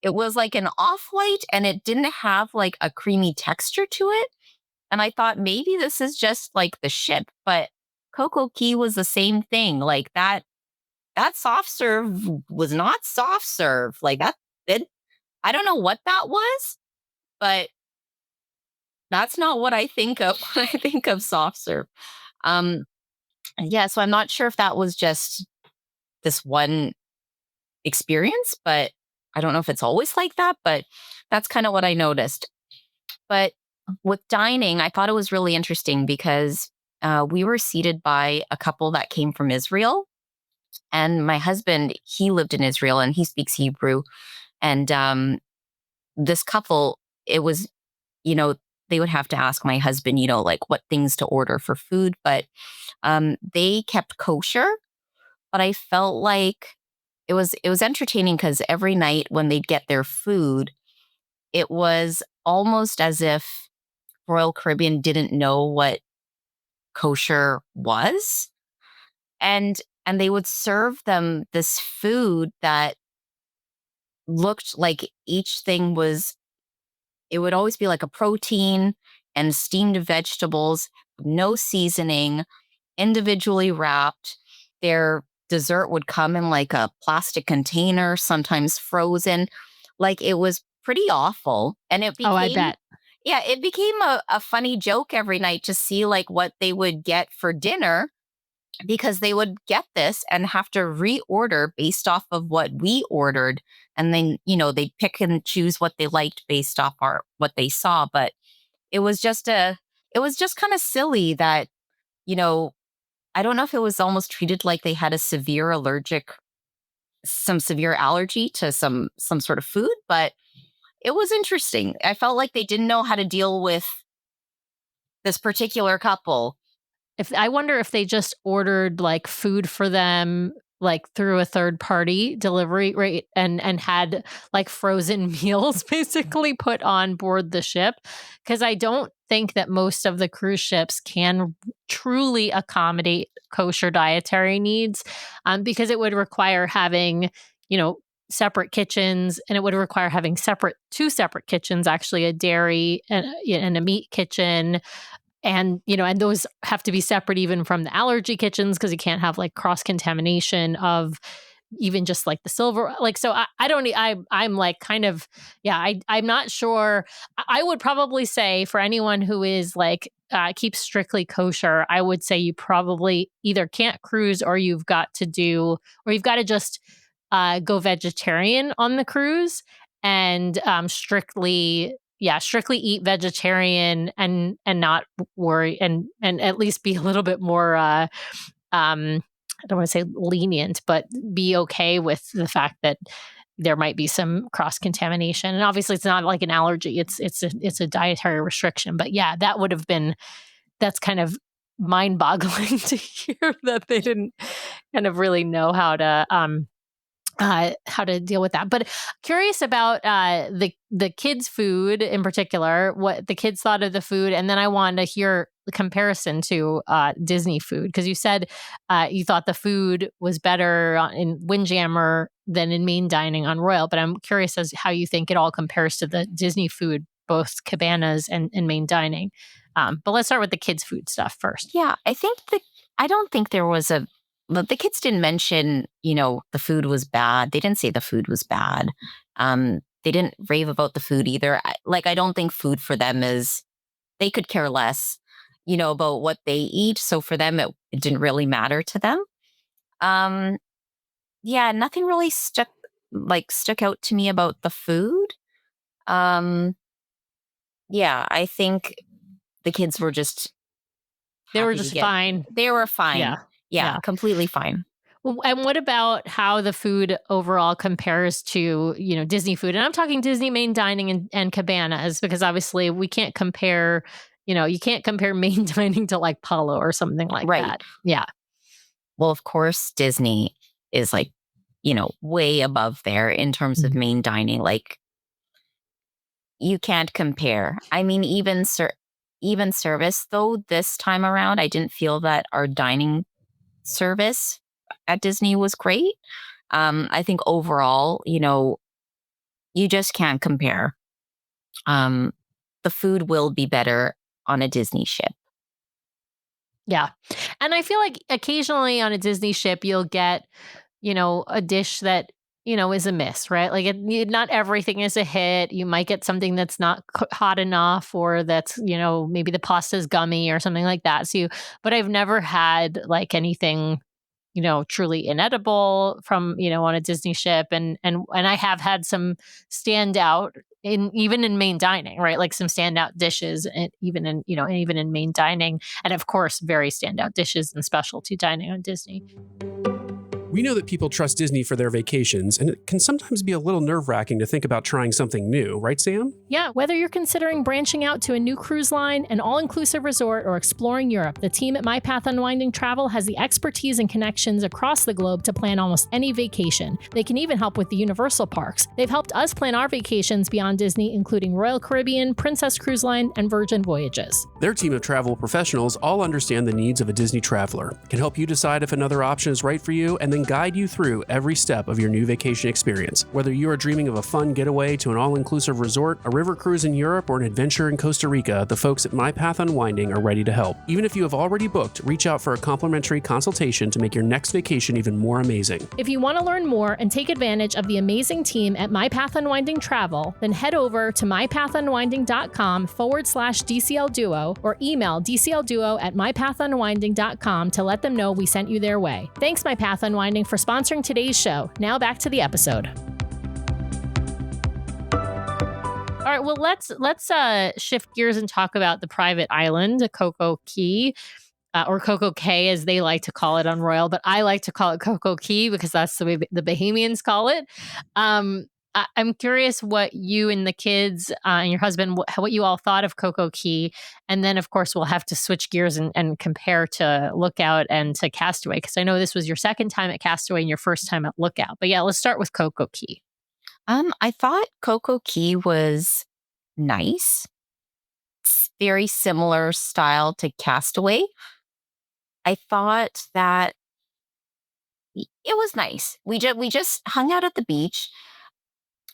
It was like an off white, and it didn't have like a creamy texture to it. And I thought maybe this is just like the ship, but CocoCay was the same thing. Like, that soft serve was not soft serve. Like, I don't know what that was, but that's not what I think of when I think of soft serve. Yeah, so I'm not sure if that was just this one experience, but I don't know if it's always like that, but that's kind of what I noticed. But with dining, I thought it was really interesting because we were seated by a couple that came from Israel. And my husband, he lived in Israel and he speaks Hebrew. And this couple, it was, you know, they would have to ask my husband, like what things to order for food. But they kept kosher. But I felt like it was entertaining because every night when they'd get their food, it was almost as if Royal Caribbean didn't know what kosher was. And they would serve them this food that looked like each thing was, it would always be like a protein and steamed vegetables, no seasoning, individually wrapped. Their dessert would come in like a plastic container, sometimes frozen. Like it was pretty awful. And it became, Oh, I bet. yeah, it became a funny joke every night to see like what they would get for dinner, because they would get this and have to reorder based off of what we ordered. And then, they'd pick and choose what they liked based off what they saw. But it was just kind of silly that, I don't know if it was almost treated like they had some severe allergy to some sort of food, but it was interesting. I felt like they didn't know how to deal with this particular couple. I wonder if they just ordered like food for them like through a third party delivery, right? And had like frozen meals basically put on board the ship. Cause I don't think that most of the cruise ships can truly accommodate kosher dietary needs, because it would require having, separate kitchens, and it would require having two separate kitchens, actually a dairy and a meat kitchen. And, and those have to be separate even from the allergy kitchens, because you can't have like cross contamination of even just like the silver. Like, so I'm like kind of, yeah, I'm not sure. I would probably say for anyone who is like, keeps strictly kosher, I would say you probably either can't cruise or you've got to just go vegetarian on the cruise, and strictly eat vegetarian and not worry, and at least be a little bit more I don't want to say lenient, but be okay with the fact that there might be some cross contamination. And obviously it's not like an allergy, it's a dietary restriction. But yeah, that's kind of mind boggling to hear that they didn't kind of really know how to deal with that. But curious about the kids' food in particular, what the kids thought of the food, and then I wanted to hear the comparison to Disney food, because you said you thought the food was better in Windjammer than in main dining on Royal. But I'm curious as how you think it all compares to the Disney food, both cabanas and main dining. But let's start with the kids' food stuff first. Yeah, I don't think there was the kids didn't mention, the food was bad. They didn't say the food was bad. They didn't rave about the food either. I don't think food for them they could care less, about what they eat. So for them, it didn't really matter to them. Yeah, nothing really stuck out to me about the food. Yeah, I think the kids were just fine. They were fine. Yeah. Yeah, completely fine. And what about how the food overall compares to, Disney food? And I'm talking Disney main dining and cabanas, because obviously we can't compare, you can't compare main dining to like Palo or something like that. Yeah. Well, of course, Disney is way above there in terms of main dining. Like, you can't compare. I mean, even service, though, this time around, I didn't feel that our dining service at Disney was great. I think overall, you just can't compare. The food will be better on a Disney ship. Yeah. And I feel like occasionally on a Disney ship, you'll get, a dish that, is a miss, right? Like not everything is a hit. You might get something that's not hot enough, or that's, maybe the pasta's gummy or something like that. But I've never had like anything truly inedible from, on a Disney ship. And I have had some standout even in main dining, right? Like some standout dishes, and even in main dining. And of course, very standout dishes and specialty dining on Disney. We know that people trust Disney for their vacations, and it can sometimes be a little nerve-wracking to think about trying something new, right, Sam? Yeah, whether you're considering branching out to a new cruise line, an all-inclusive resort, or exploring Europe, the team at My Path Unwinding Travel has the expertise and connections across the globe to plan almost any vacation. They can even help with the Universal parks. They've helped us plan our vacations beyond Disney, including Royal Caribbean, Princess Cruise Line, and Virgin Voyages. Their team of travel professionals all understand the needs of a Disney traveler, can help you decide if another option is right for you, and then guide you through every step of your new vacation experience. Whether you are dreaming of a fun getaway to an all-inclusive resort, a river cruise in Europe, or an adventure in Costa Rica, the folks at My Path Unwinding are ready to help. Even if you have already booked, reach out for a complimentary consultation to make your next vacation even more amazing. If you want to learn more and take advantage of the amazing team at My Path Unwinding Travel, then head over to mypathunwinding.com/DCL Duo or email dclduo@mypathunwinding.com to let them know we sent you their way. Thanks, My Path Unwinding, for sponsoring today's show. Now back to the episode. All right, well, let's shift gears and talk about the private island, CocoCay, or CocoCay as they like to call it on Royal, but I like to call it CocoCay because that's the way the Bahamians call it. I'm curious what you and the kids and your husband, what you all thought of CocoCay. And then, of course, we'll have to switch gears and compare to Lookout and to Castaway, because I know this was your second time at Castaway and your first time at Lookout. But yeah, let's start with CocoCay. I thought CocoCay was nice. It's very similar style to Castaway. I thought that it was nice. We just hung out at the beach.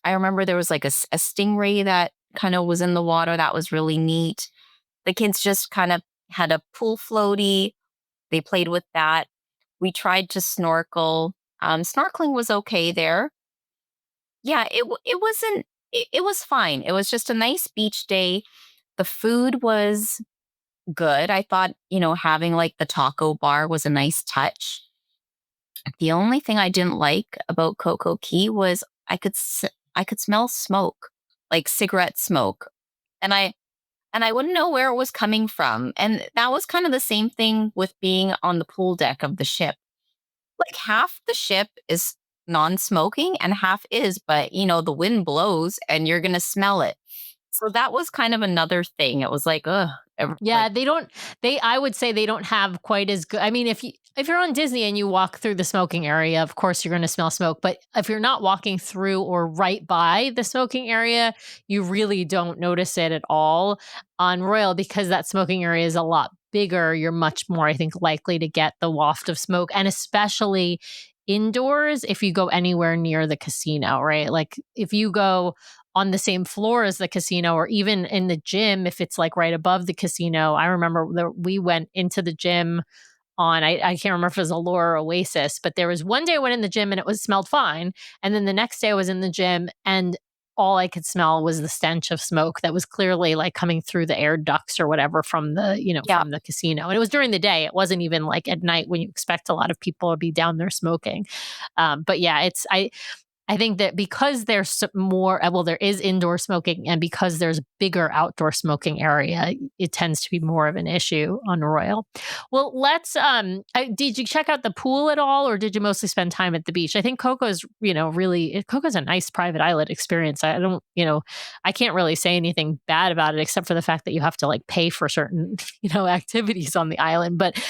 I remember there was like a stingray that kind of was in the water. That was really neat. The kids just kind of had a pool floaty. They played with that. We tried to snorkel. Snorkeling was okay there. Yeah, it wasn't. It was fine. It was just a nice beach day. The food was good. I thought, having like the taco bar was a nice touch. The only thing I didn't like about CocoCay was I could smell smoke, like cigarette smoke. And I wouldn't know where it was coming from. And that was kind of the same thing with being on the pool deck of the ship. Like half the ship is non-smoking and half is, but the wind blows and you're going to smell it. So that was kind of another thing. It was like, ugh. Yeah, I would say they don't have quite as good. I mean, if you're on Disney and you walk through the smoking area, of course you're going to smell smoke. But if you're not walking through or right by the smoking area, you really don't notice it at all. On Royal, because that smoking area is a lot bigger, you're much more, I think, likely to get the waft of smoke, and especially indoors if you go anywhere near the casino, right? Like if you go on the same floor as the casino, or even in the gym, if it's like right above the casino. I remember that we went into the gym on, I can't remember if it was Allure or Oasis, but there was one day I went in the gym and it smelled fine. And then the next day I was in the gym and all I could smell was the stench of smoke that was clearly like coming through the air ducts or whatever from the, from the casino. And it was during the day. It wasn't even like at night when you expect a lot of people to be down there smoking. But yeah, I think that because there's more, there is indoor smoking, and because there's bigger outdoor smoking area, it tends to be more of an issue on Royal. Well, did you check out the pool at all, or did you mostly spend time at the beach? I think Coco's a nice private island experience. I can't really say anything bad about it, except for the fact that you have to like pay for certain, activities on the island. But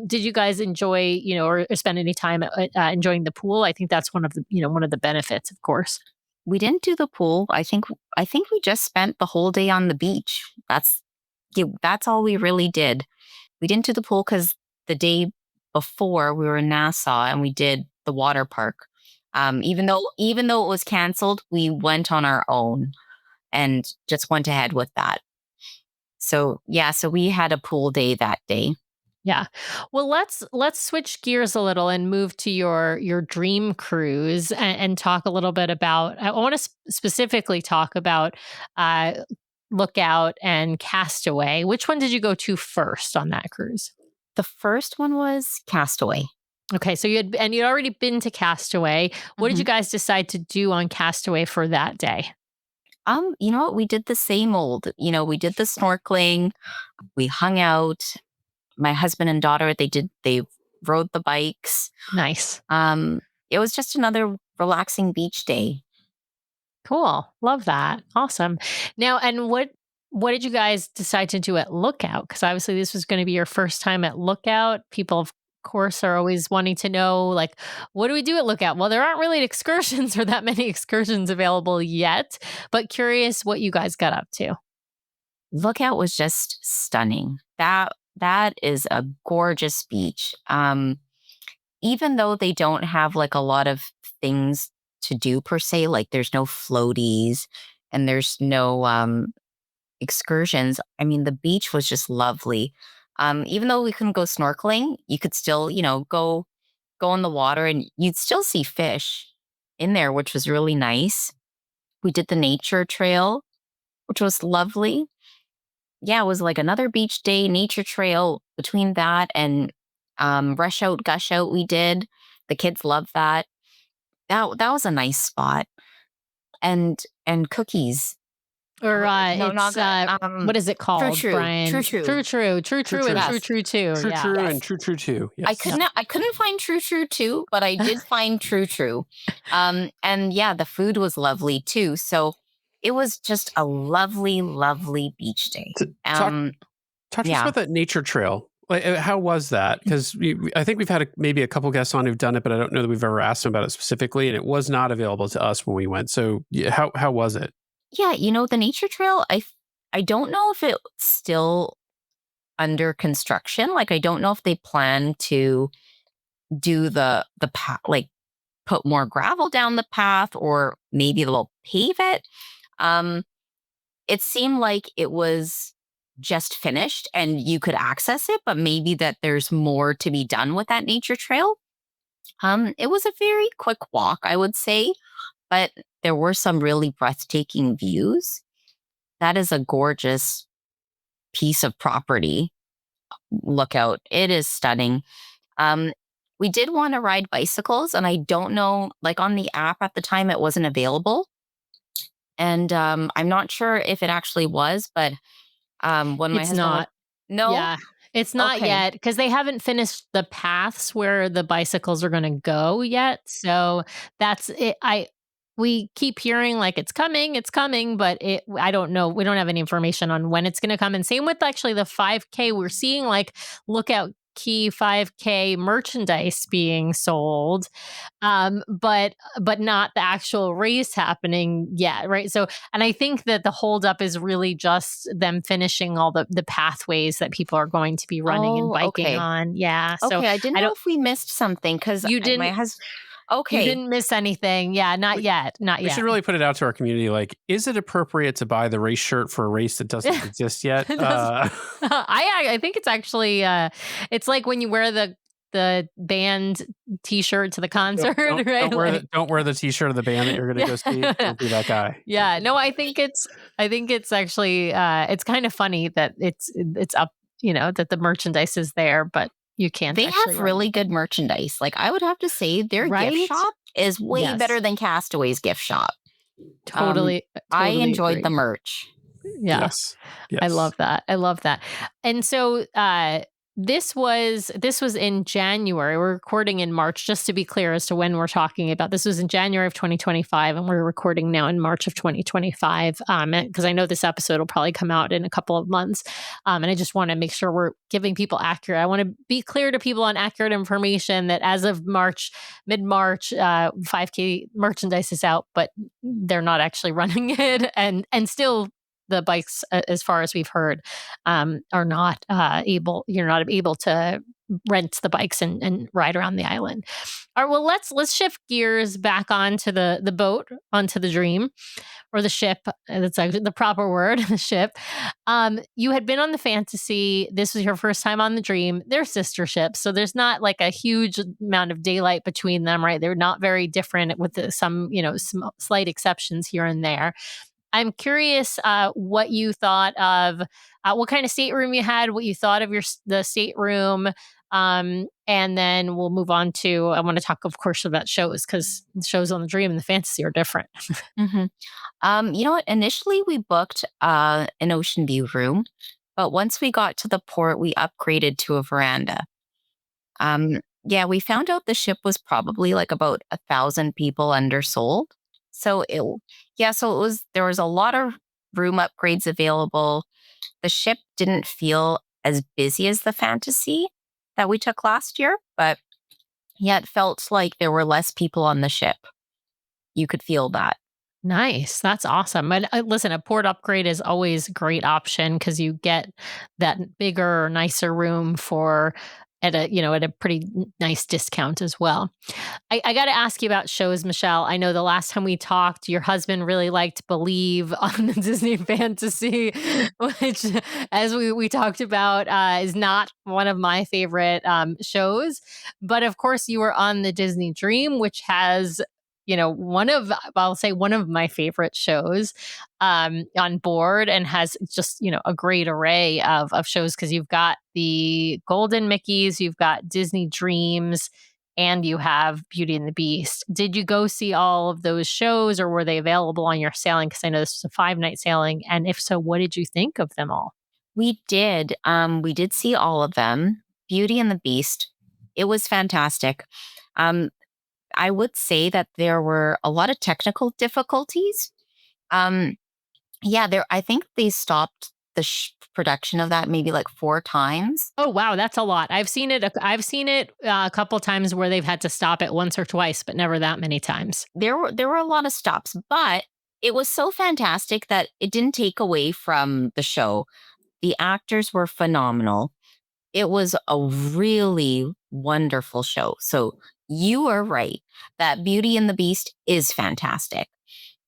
did you guys enjoy, or spend any time enjoying the pool? I think that's one of the benefits, of course. We didn't do the pool. I think we just spent the whole day on the beach. That's all we really did. We didn't do the pool because the day before we were in Nassau and we did the water park. Even though it was canceled, we went on our own and just went ahead with that. So we had a pool day that day. Yeah. Well, let's switch gears a little and move to your dream cruise and talk a little bit about, I want to specifically talk about Lookout and Castaway. Which one did you go to first on that cruise? The first one was Castaway. Okay, so you'd already been to Castaway. What did you guys decide to do on Castaway for that day? You know what? We did the same old. We did the snorkeling. We hung out. My husband and daughter, they rode the bikes. Nice. It was just another relaxing beach day. Cool. Love that. Awesome. Now, and what did you guys decide to do at Lookout? Because obviously this was going to be your first time at Lookout. People, of course, are always wanting to know, like, what do we do at Lookout? Well, there aren't really excursions or that many excursions available yet, but curious what you guys got up to. Lookout was just stunning. That is a gorgeous beach. Even though they don't have like a lot of things to do per se, like there's no floaties and there's no excursions. I mean, the beach was just lovely. Even though we couldn't go snorkeling, you could still, go in the water and you'd still see fish in there, which was really nice. We did the nature trail, which was lovely. Yeah, it was like another beach day, nature trail between that and rush out, gush out we did. The kids loved that. That was a nice spot. And cookies. Or No, not it's what is it called, True. Brian? True. True, and True, True Yes. too. True, Yeah. true, Yes. and true, too. Yes. I couldn't find True 2, but I did find True. And yeah, the food was lovely too. So it was just a lovely, lovely beach day. Talk to us yeah. about that nature trail. Like, how was that? Because I think we've had maybe a couple guests on who've done it, but I don't know that we've ever asked them about it specifically, and it was not available to us when we went. So how was it? Yeah, the nature trail, I don't know if it's still under construction. Like, I don't know if they plan to do the path, like put more gravel down the path, or maybe they'll pave it. It seemed like it was just finished and you could access it, but maybe that there's more to be done with that nature trail. It was a very quick walk, I would say, but there were some really breathtaking views. That is a gorgeous piece of property. Lookout. It is stunning. We did want to ride bicycles, and I don't know, like on the app at the time, it wasn't available. And I'm not sure if it actually was, but when my It's husband not. no, Yeah. It's not Okay. yet because they haven't finished the paths where the bicycles are going to go yet. So that's it. We keep hearing like it's coming, but I don't know. We don't have any information on when it's going to come. And same with actually the 5K. We're seeing like Lookout Key 5K merchandise being sold, but not the actual race happening yet, right? So, and I think that the holdup is really just them finishing all the pathways that people are going to be running and biking okay. on. Yeah. So Okay, I didn't know if we missed something because You didn't- my husband. you Okay, didn't miss anything. Yeah, not yet. Not We yet. should really put it out to our community. Like, is it appropriate to buy the race shirt for a race that doesn't exist yet? It doesn't- I think it's actually it's like when you wear the band T-shirt to the concert, don't, right? don't wear the T-shirt of the band that you're going to go see. Don't be that guy. Yeah, no, I think it's actually it's kind of funny that it's up, that the merchandise is there, but you can't. they actually have run. really good merchandise. Like, I would have to say their Right? gift shop is way Yes. better than Castaway's gift shop. Totally. I totally enjoyed agree. the merch. Yeah. Yes. I love that. And so this was in January. We're recording in March, just to be clear as to when we're talking about. This was in January of 2025, and we're recording now in March of 2025. Because I know this episode will probably come out in a couple of months. And I just want to make sure we're giving people accurate. I want to be clear to people on accurate information that as of mid-March, 5K merchandise is out, but they're not actually running it, and still the bikes, as far as we've heard, are not able. You're not able to rent the bikes and ride around the island. All right. Well, let's shift gears back onto the boat, onto the Dream, or the ship. That's actually the proper word, the ship. You had been on the Fantasy. This was your first time on the Dream. They're sister ships, so there's not like a huge amount of daylight between them, right? They're not very different, with some slight exceptions here and there. I'm curious what you thought of what kind of stateroom you had, what you thought of the stateroom, And then we'll move on to, I want to talk, of course, about shows, because shows on the Dream and the Fantasy are different. hmm You know what? Initially, we booked an ocean view room, but once we got to the port, we upgraded to a veranda. Yeah, we found out the ship was probably like about 1,000 people undersold. So so it was, there was a lot of room upgrades available. The ship didn't feel as busy as the Fantasy that we took last year, but yeah, it felt like there were less people on the ship. You could feel that. Nice. That's awesome. And listen, a port upgrade is always a great option because you get that bigger, nicer room for at a pretty nice discount as well. I got to ask you about shows, Michelle. I know the last time we talked, your husband really liked Believe on the Disney Fantasy, which, as we talked about, is not one of my favorite shows. But of course, you were on the Disney Dream, which has I'll say one of my favorite shows on board, and has just, a great array of shows, because you've got the Golden Mickeys, you've got Disney Dreams, and you have Beauty and the Beast. Did you go see all of those shows, or were they available on your sailing? Because I know this was a 5-night sailing. And if so, what did you think of them all? We did. We did see all of them. Beauty and the Beast. It was fantastic. I would say that there were a lot of technical difficulties. I think they stopped the production of that maybe like 4 times. Oh, wow, that's a lot. I've seen it a couple times where they've had to stop it once or twice, but never that many times. There were a lot of stops, but it was so fantastic that it didn't take away from the show. The actors were phenomenal. It was a really wonderful show. So you are right that Beauty and the Beast is fantastic.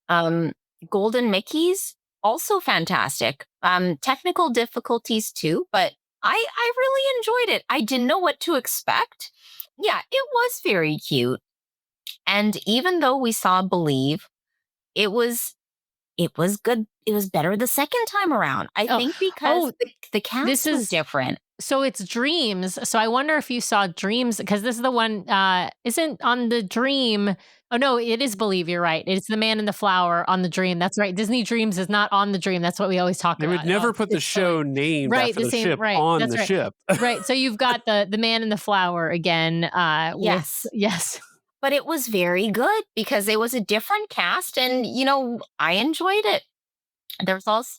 Golden Mickey's also fantastic. Technical difficulties too, but I really enjoyed it. I didn't know what to expect. Yeah, it was very cute. And even though we saw Believe, it was good. It was better the second time around. I think because the cast was different. So it's Dreams. So I wonder if you saw Dreams, because this is the one, isn't on the Dream. Oh, no, it is Believe. You're right. It's the Man in the Flower on the Dream. That's right. Disney Dreams is not on the Dream. That's what we always talk They about. would never put the show named after the ship on the ship. Right. So you've got the Man in the Flower again. Yes. But it was very good because it was a different cast, and I enjoyed it. There was also,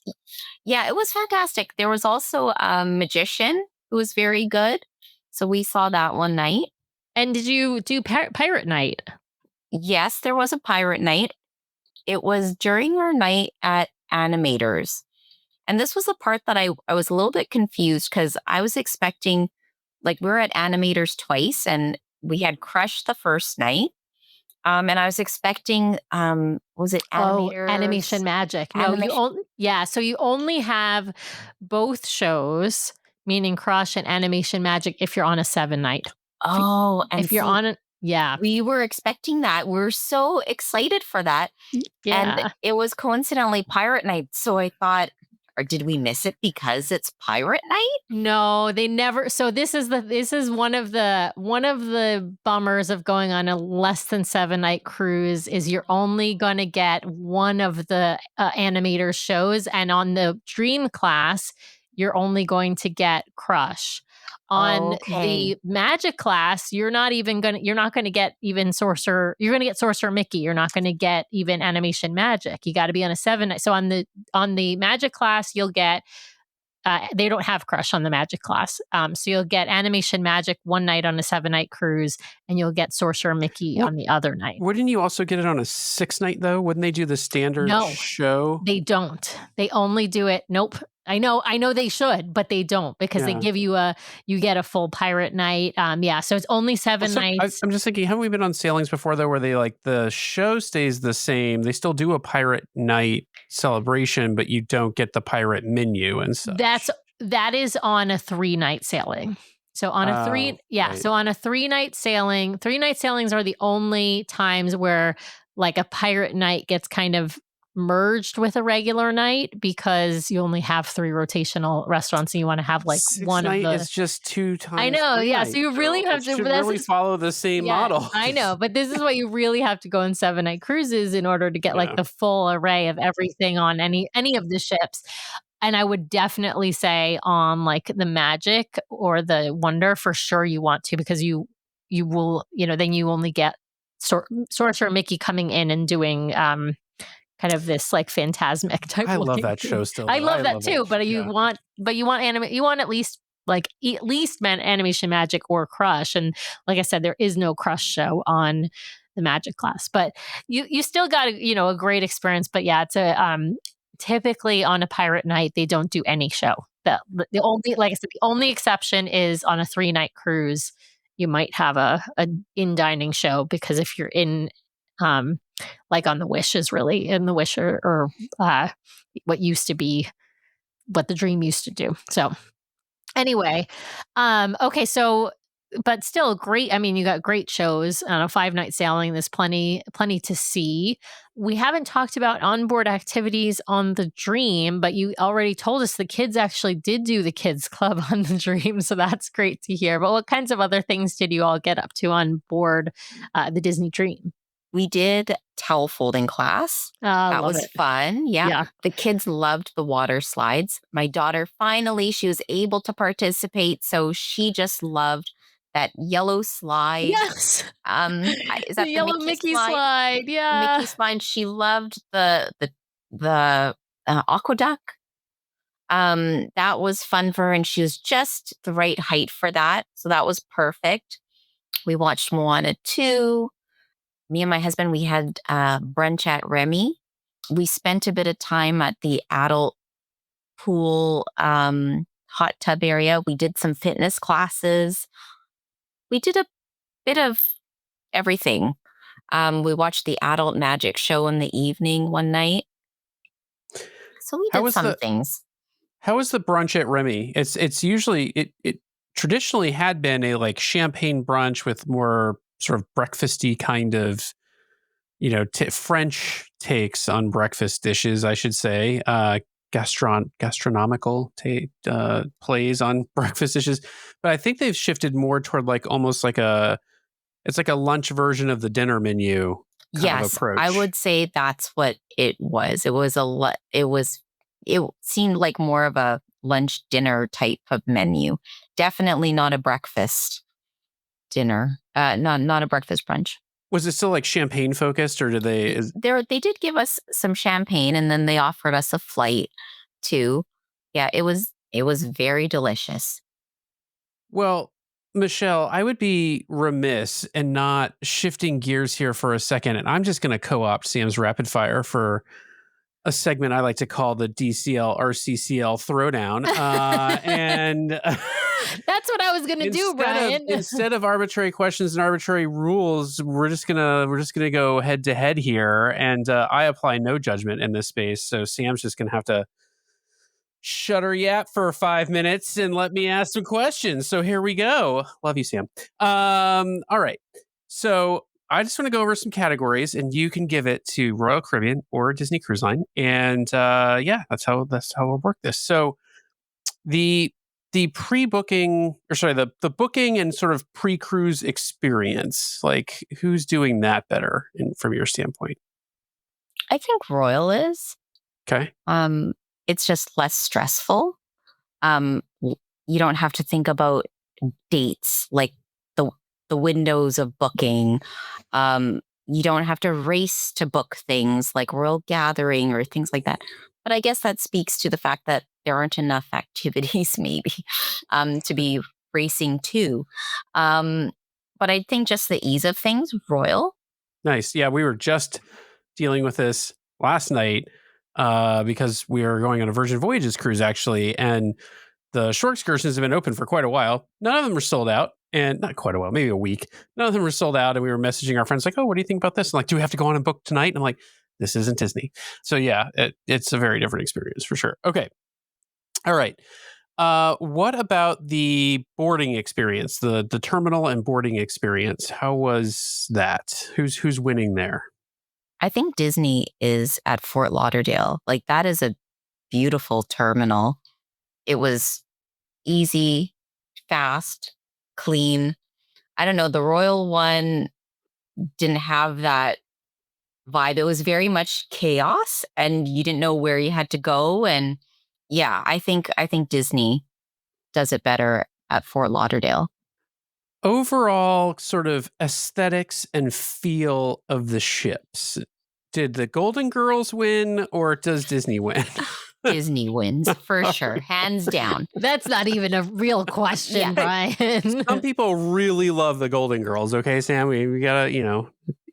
it was fantastic. There was also a magician who was very good. So we saw that one night. And did you do Pirate Night? Yes, there was a Pirate Night. It was during our night at Animators. And this was the part that I was a little bit confused, because I was expecting, like, we were at Animators twice, and we had Crush the first night. And I was expecting, was it Animators? Animation Magic. So you only have both shows, meaning Crush and Animation Magic, if you're on a 7-night. Oh, and if you're on it, we were expecting that. We're so excited for that. Yeah. And it was coincidentally Pirate Night. So I thought, or did we miss it because it's Pirate Night? No, they never. So this is one of the bummers of going on a less than 7-night cruise, is you're only going to get one of the animator shows, and on the Dream class, you're only going to get Crush. On the Magic class, you're not going to get even Sorcerer. You're going to get Sorcerer Mickey. You're not going to get even Animation Magic. You got to be on a 7-night. So on the Magic class, you'll get. They don't have Crush on the Magic class. So you'll get Animation Magic one night on a 7-night cruise, and you'll get Sorcerer Mickey on the other night. Wouldn't you also get it on a 6-night though? Wouldn't they do the standard show? They don't. They only do it. Nope. I know they should, but they don't, because they give you get a full Pirate Night. So it's only 7 nights. I'm just thinking, haven't we been on sailings before though, where they, like, the show stays the same? They still do a Pirate Night celebration, but you don't get the pirate menu and such. That is on a 3-night sailing. So on a so on a 3-night sailing, 3-night sailings are the only times where, like, a Pirate Night gets kind of merged with a regular night because you only have 3 rotational restaurants and you want to have like 6 one of night the. is just 2 times. I know, 3 yeah. night, So you really have it to. should But this really is, follow the same yeah, model. I know, but this is what you really have to go on 7-night cruises in order to get like Yeah. the full array of everything on any of the ships. And I would definitely say on like the Magic or the Wonder for sure you want to, because you will, then you only get Sorcerer Mickey coming in and doing kind of this like phantasmic type. I love looking that thing. show still. I though. love that love too, but you yeah. want at least like animation magic or Crush. And like I said, there is no Crush show on the Magic class, but you still got a great experience. But yeah, it's typically on a pirate night they don't do any show. The only, like I said, the only exception is on a 3-night cruise you might have a in dining show, because if you're in like on the Wish is really in the Wish or what used to be what the Dream used to do. So anyway, okay, so but still great. I mean, you got great shows on a 5-night sailing. There's plenty to see. We haven't talked about onboard activities on the Dream, but you already told us the kids actually did do the kids club on the Dream, so that's great to hear. But what kinds of other things did you all get up to on board the Disney Dream? We did towel folding class. That was fun. Yeah. The kids loved the water slides. My daughter, finally, she was able to participate. So she just loved that yellow slide. Yes. Is that the yellow Mickey slide? Yeah. Mickey slide. She loved the aqueduct. That was fun for her, and she was just the right height for that. So that was perfect. We watched Moana 2. Me and my husband, we had brunch at Remy. We spent a bit of time at the adult pool hot tub area. We did some fitness classes. We did a bit of everything. We watched the adult magic show in the evening one night. So we did some things. How was the brunch at Remy? It's usually it traditionally had been a like champagne brunch with more sort of breakfasty kind of, French takes on breakfast dishes, I should say. Gastronomical plays on breakfast dishes, but I think they've shifted more toward like almost like it's like a lunch version of the dinner menu. Kind of approach. I would say that's what it was. It seemed like more of a lunch dinner type of menu. Definitely not a breakfast dinner. Not a breakfast brunch. Was it still like champagne focused, or did they? They did give us some champagne, and then they offered us a flight too. Yeah, it was very delicious. Well, Michelle, I would be remiss in not shifting gears here for a second, and I'm just going to co-opt Sam's rapid fire for a segment I like to call the DCL RCCL throwdown, and that's what I was going to do, Brian. Instead of arbitrary questions and arbitrary rules, we're just gonna go head to head here, and I apply no judgment in this space. So Sam's just gonna have to shut her yap for 5 minutes and let me ask some questions. So here we go. Love you, Sam. All right. So I just want to go over some categories, and you can give it to Royal Caribbean or Disney Cruise Line, and that's how we'll work this. So the pre-booking, or sorry, the booking and sort of pre-cruise experience, like who's doing that better from your standpoint? I think Royal is. Okay. It's just less stressful. You don't have to think about dates, like the windows of booking. You don't have to race to book things like Royal Gathering or things like that. But I guess that speaks to the fact that there aren't enough activities maybe to be racing to. But I think just the ease of things, Royal. Nice. Yeah, we were just dealing with this last night because we are going on a Virgin Voyages cruise, actually. And the shore excursions have been open for quite a while. None of them are sold out. And not quite a while, maybe a week. None of them were sold out. And we were messaging our friends like, oh, what do you think about this? And like, do we have to go on and book tonight? And I'm like, this isn't Disney. So yeah, it's a very different experience for sure. Okay. All right. What about the boarding experience, the terminal and boarding experience? How was that? Who's winning there? I think Disney is at Fort Lauderdale. Like, that is a beautiful terminal. It was easy, fast, clean. I don't know. The Royal one didn't have that vibe. It was very much chaos and you didn't know where you had to go. And yeah, I think Disney does it better at Fort Lauderdale. Overall sort of aesthetics and feel of the ships. Did the Golden Girls win or does Disney win? Disney wins for sure, hands down. That's not even a real question, Yeah. Brian. Some people really love the Golden Girls. Okay, Sam, we gotta,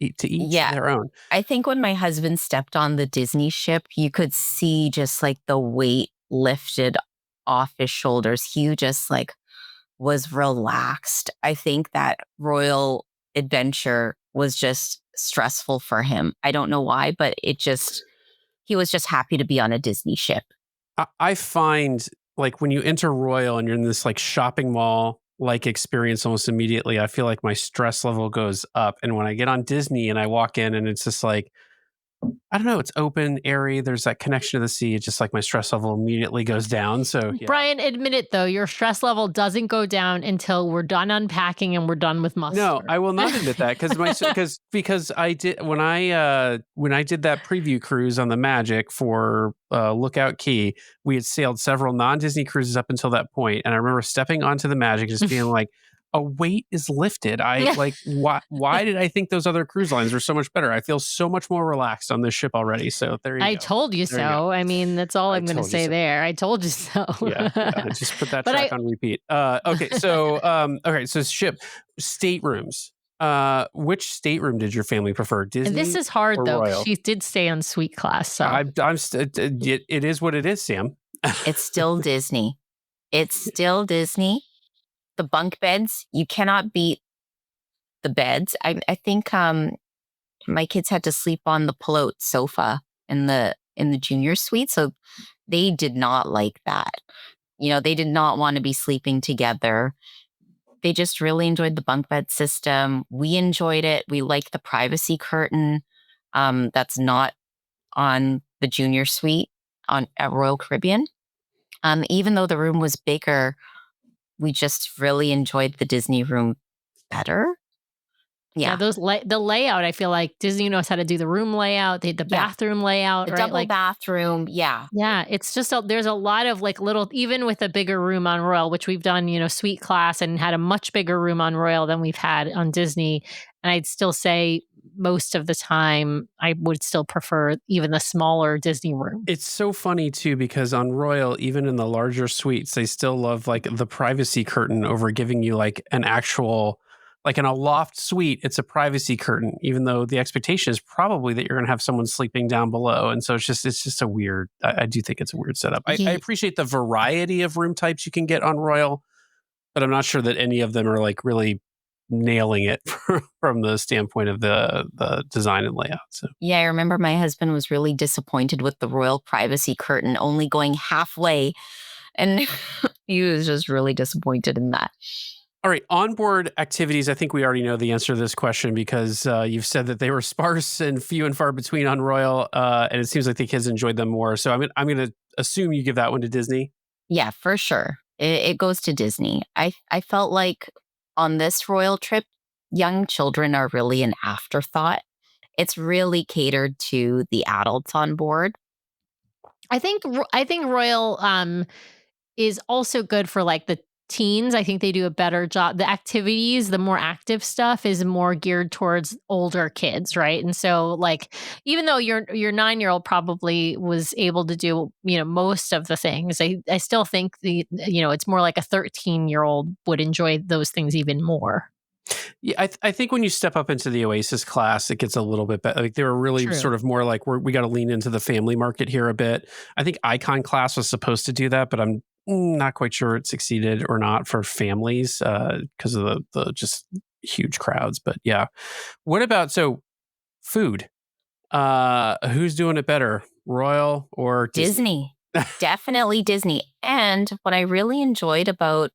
eat Yeah. their own. I think when my husband stepped on the Disney ship, you could see just like the weight lifted off his shoulders. He just like was relaxed. I think that Royal Adventure was just stressful for him. I don't know why, but he was just happy to be on a Disney ship. I find like when you enter Royal and you're in this like shopping mall like experience almost immediately, I feel like my stress level goes up. And when I get on Disney and I walk in and it's just like, I don't know, it's open, airy, there's that connection to the sea. It's just like my stress level immediately goes down. So yeah. Brian, admit it though, your stress level doesn't go down until we're done unpacking and we're done with mustard. No, I will not admit that because I did when I did that preview cruise on the Magic for Lookout Key, we had sailed several non-Disney cruises up until that point, and I remember stepping onto the Magic just being like, a weight is lifted. I like why did I think those other cruise lines were so much better? I feel so much more relaxed on this ship already. So there you go. I told you so. I mean, that's all I'm going to say there. I told you so. yeah, just put that track on repeat. Okay, so ship staterooms. Which stateroom did your family prefer? Disney. And this is hard though. Royal? She did stay on suite class. So it is what it is, Sam. It's still Disney. It's still Disney. The bunk beds, you cannot beat the beds. I think my kids had to sleep on the pull-out sofa in the junior suite, so they did not like that. They did not want to be sleeping together. They just really enjoyed the bunk bed system. We enjoyed it. We liked the privacy curtain. That's not on the junior suite at Royal Caribbean. Even though the room was bigger, we just really enjoyed the Disney room better. Yeah, the layout. I feel like Disney knows how to do the room layout, the bathroom layout, the right? double bathroom. Yeah, it's just there's a lot of like little, even with a bigger room on Royal, which we've done, suite class and had a much bigger room on Royal than we've had on Disney. And I'd still say most of the time I would still prefer even the smaller Disney room. It's so funny too, because on Royal, even in the larger suites, they still love like the privacy curtain over giving you like an actual, like in a loft suite, it's a privacy curtain, even though the expectation is probably that you're going to have someone sleeping down below. And so it's just a weird, I do think it's a weird setup. I appreciate the variety of room types you can get on Royal, but I'm not sure that any of them are like really nailing it from the standpoint of the design and layout. So yeah, I remember my husband was really disappointed with the Royal privacy curtain only going halfway, and he was just really disappointed in that. All right, onboard activities. I think we already know the answer to this question because you've said that they were sparse and few and far between on Royal, and it seems like the kids enjoyed them more. So I'm going to assume you give that one to Disney. Yeah, for sure. It goes to Disney. I felt like on this Royal trip, young children are really an afterthought. It's really catered to the adults on board. I think Royal is also good for like the teens. I think they do a better job. The activities, the more active stuff is more geared towards older kids, right? And so like, even though your 9-year-old probably was able to do, most of the things, I still think it's more like a 13-year-old would enjoy those things even more. Yeah, I think when you step up into the Oasis class, it gets a little bit better. Like they were really sort of more like we got to lean into the family market here a bit. I think Icon class was supposed to do that, but I'm not quite sure it succeeded or not for families because of the just huge crowds. But yeah, what about food? Who's doing it better, Royal or Disney? Definitely Disney. And what I really enjoyed about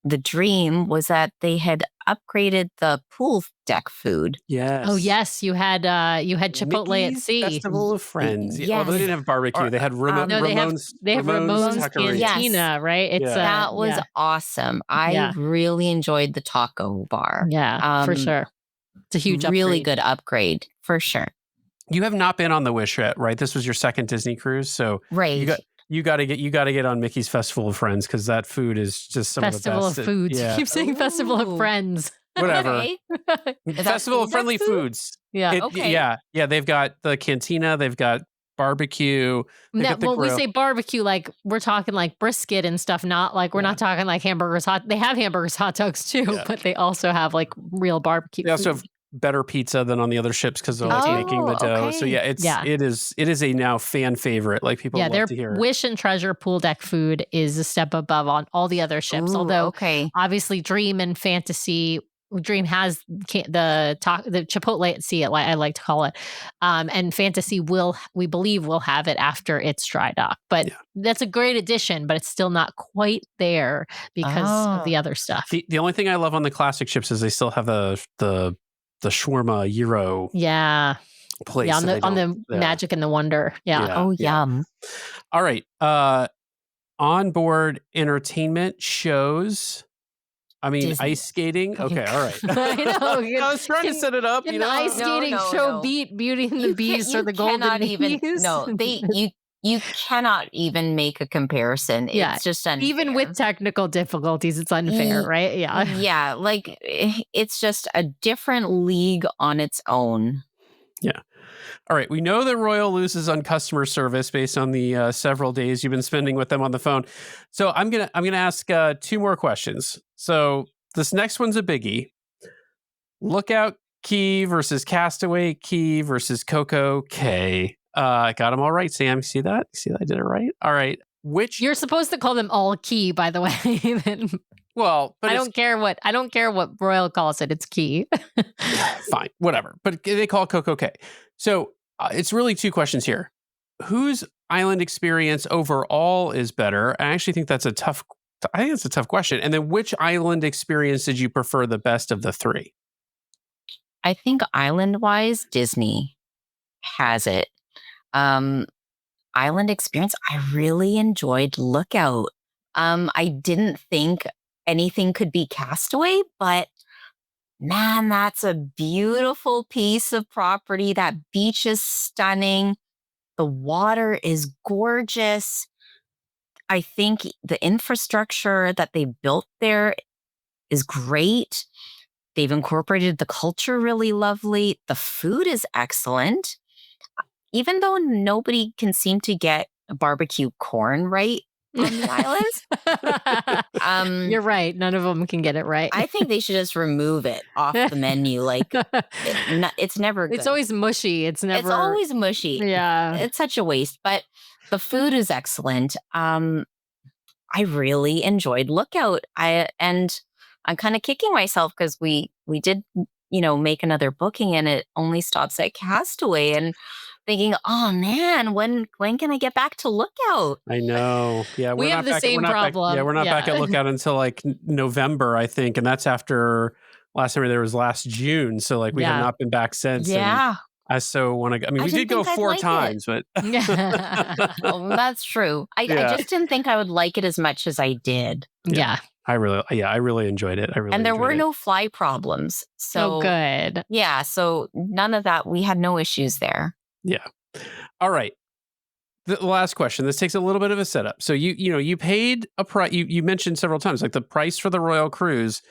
the dream was that they had upgraded the pool deck food. Yes. Oh yes, you had Chipotle Mickey's at sea. Festival of Friends. Yeah. Although they Yes. didn't have barbecue. Or, They had No, they have Ramon's Taqueria. Cantina, right? It's Yeah. that was awesome. I really enjoyed the taco bar. Yeah, for sure. It's a huge really upgrade. good upgrade for sure. You have not been on the Wish yet, right? This was your second Disney cruise, so Right. you got to get on Mickey's Festival of Friends because that food is just some Festival of the of best. Foods. Yeah. Keep saying Festival of Friends. Whatever. Okay. Festival of Friendly Foods. Yeah. Okay. Yeah. They've got the cantina. They've got barbecue. They've got the When we grill. say barbecue, like we're talking like brisket and stuff, not like we're not talking like hamburgers. They have hamburgers, hot dogs too, but they also have like real barbecue. They also have better pizza than on the other ships because they're like making the dough. So it is a now fan favorite. Like people love to hear. Wish and Treasure pool deck food is a step above on all the other ships. Although obviously Dream and Fantasy, Dream has the Chipotle at sea, I like to call it, and Fantasy we believe will have it after it's dry dock. But that's a great addition, but it's still not quite there because of the other stuff. The only thing I love on the classic ships is they still have the shawarma gyro. Yeah. Place. Yeah, on the Magic and the Wonder. Yeah. Oh, yum. All right. Onboard entertainment shows. I mean, Disney. Ice skating. Okay, all right. I know. I was trying to set it up. Can the ice skating show beat Beauty and the Beast or the Golden Bees? No, you cannot even make a comparison. Yeah. It's just unfair. Even with technical difficulties, it's unfair, right? Yeah. Yeah, like it's just a different league on its own. Yeah. All right. We know that Royal loses on customer service based on the several days you've been spending with them on the phone. So I'm gonna ask two more questions. So this next one's a biggie. Lookout Key versus Castaway Key versus CocoCay. I got them all right, Sam. You see that? You see that I did it right? All right. Which you're supposed to call them all Key, by the way. Well, but I don't care what Royal calls it. It's Key. Fine, whatever. But they call it CocoCay. So it's really two questions here. Whose island experience overall is better? I actually think that's a tough question. And then which island experience did you prefer the best of the three? I think island-wise, Disney has it. Island experience, I really enjoyed Lookout. I didn't think anything could be Castaway, but man, that's a beautiful piece of property. That beach is stunning. The water is gorgeous. I think the infrastructure that they built there is great. They've incorporated the culture really lovely. The food is excellent. Even though nobody can seem to get barbecue corn right on the islands. You're right. None of them can get it right. I think they should just remove it off the menu. Like it's never good. It's always mushy. It's always mushy. Yeah. It's such a waste. But the food is excellent. I really enjoyed Lookout. And I'm kind of kicking myself because we did, make another booking and it only stops at Castaway and thinking, oh man, when can I get back to Lookout? I know. Yeah, we have the same problem. We're not back at Lookout until like November, I think, and that's after last time there was last June. So like we have not been back since. Yeah. I so want to go. I mean, we did go 4 times, but oh, that's true. I just didn't think I would like it as much as I did. Yeah. I really enjoyed it. And there were no fly problems. So good. Yeah. So none of that. We had no issues there. Yeah. All right. The last question. This takes a little bit of a setup. So you paid a price. You mentioned several times like the price for the Royal Cruise,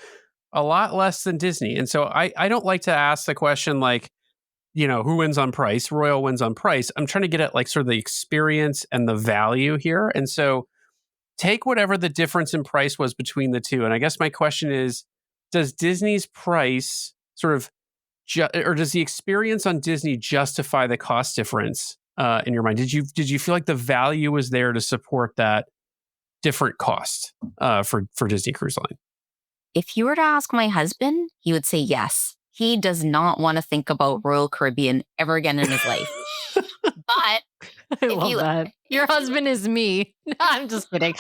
a lot less than Disney. And so I don't like to ask the question like, who wins on price? Royal wins on price. I'm trying to get at like sort of the experience and the value here. And so take whatever the difference in price was between the two. And I guess my question is, does Disney's price sort of or does the experience on Disney justify the cost difference in your mind? Did you feel like the value was there to support that different cost for Disney Cruise Line? If you were to ask my husband, he would say yes. He does not want to think about Royal Caribbean ever again in his life. But I love that. Your husband is me. No, I'm just kidding.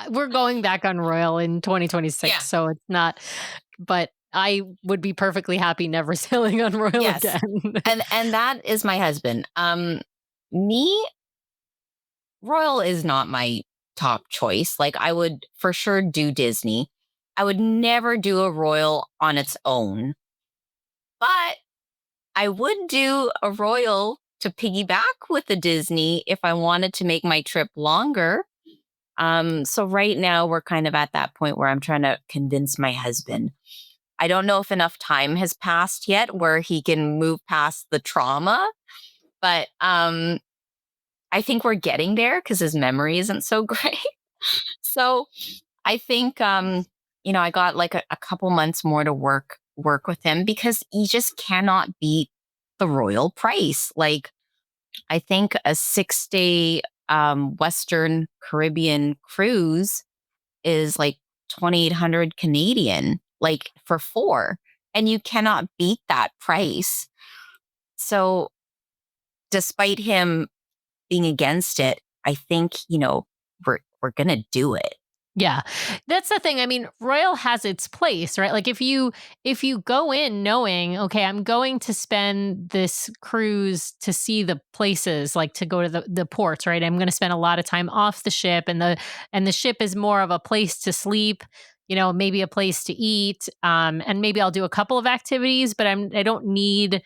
We're going back on Royal in 2026, Yeah. so it's not, but I would be perfectly happy never sailing on Royal Yes. again. And that is my husband. Me, Royal is not my top choice. Like, I would for sure do Disney. I would never do a Royal on its own, but I would do a Royal to piggyback with the Disney if I wanted to make my trip longer. So right now we're kind of at that point where I'm trying to convince my husband. I don't know if enough time has passed yet where he can move past the trauma, but I think we're getting there because his memory isn't so great. So I think I got like a couple months more to work with him because you just cannot beat the Royal price. Like, I think a 6-day Western Caribbean cruise is like 2,800 Canadian, like for 4, and you cannot beat that price. So despite him being against it, I think, we're going to do it. Yeah. That's the thing. I mean, Royal has its place, right? Like if you go in knowing, okay, I'm going to spend this cruise to see the places, like to go to the ports, right? I'm going to spend a lot of time off the ship, and the ship is more of a place to sleep, maybe a place to eat, and maybe I'll do a couple of activities, but I don't need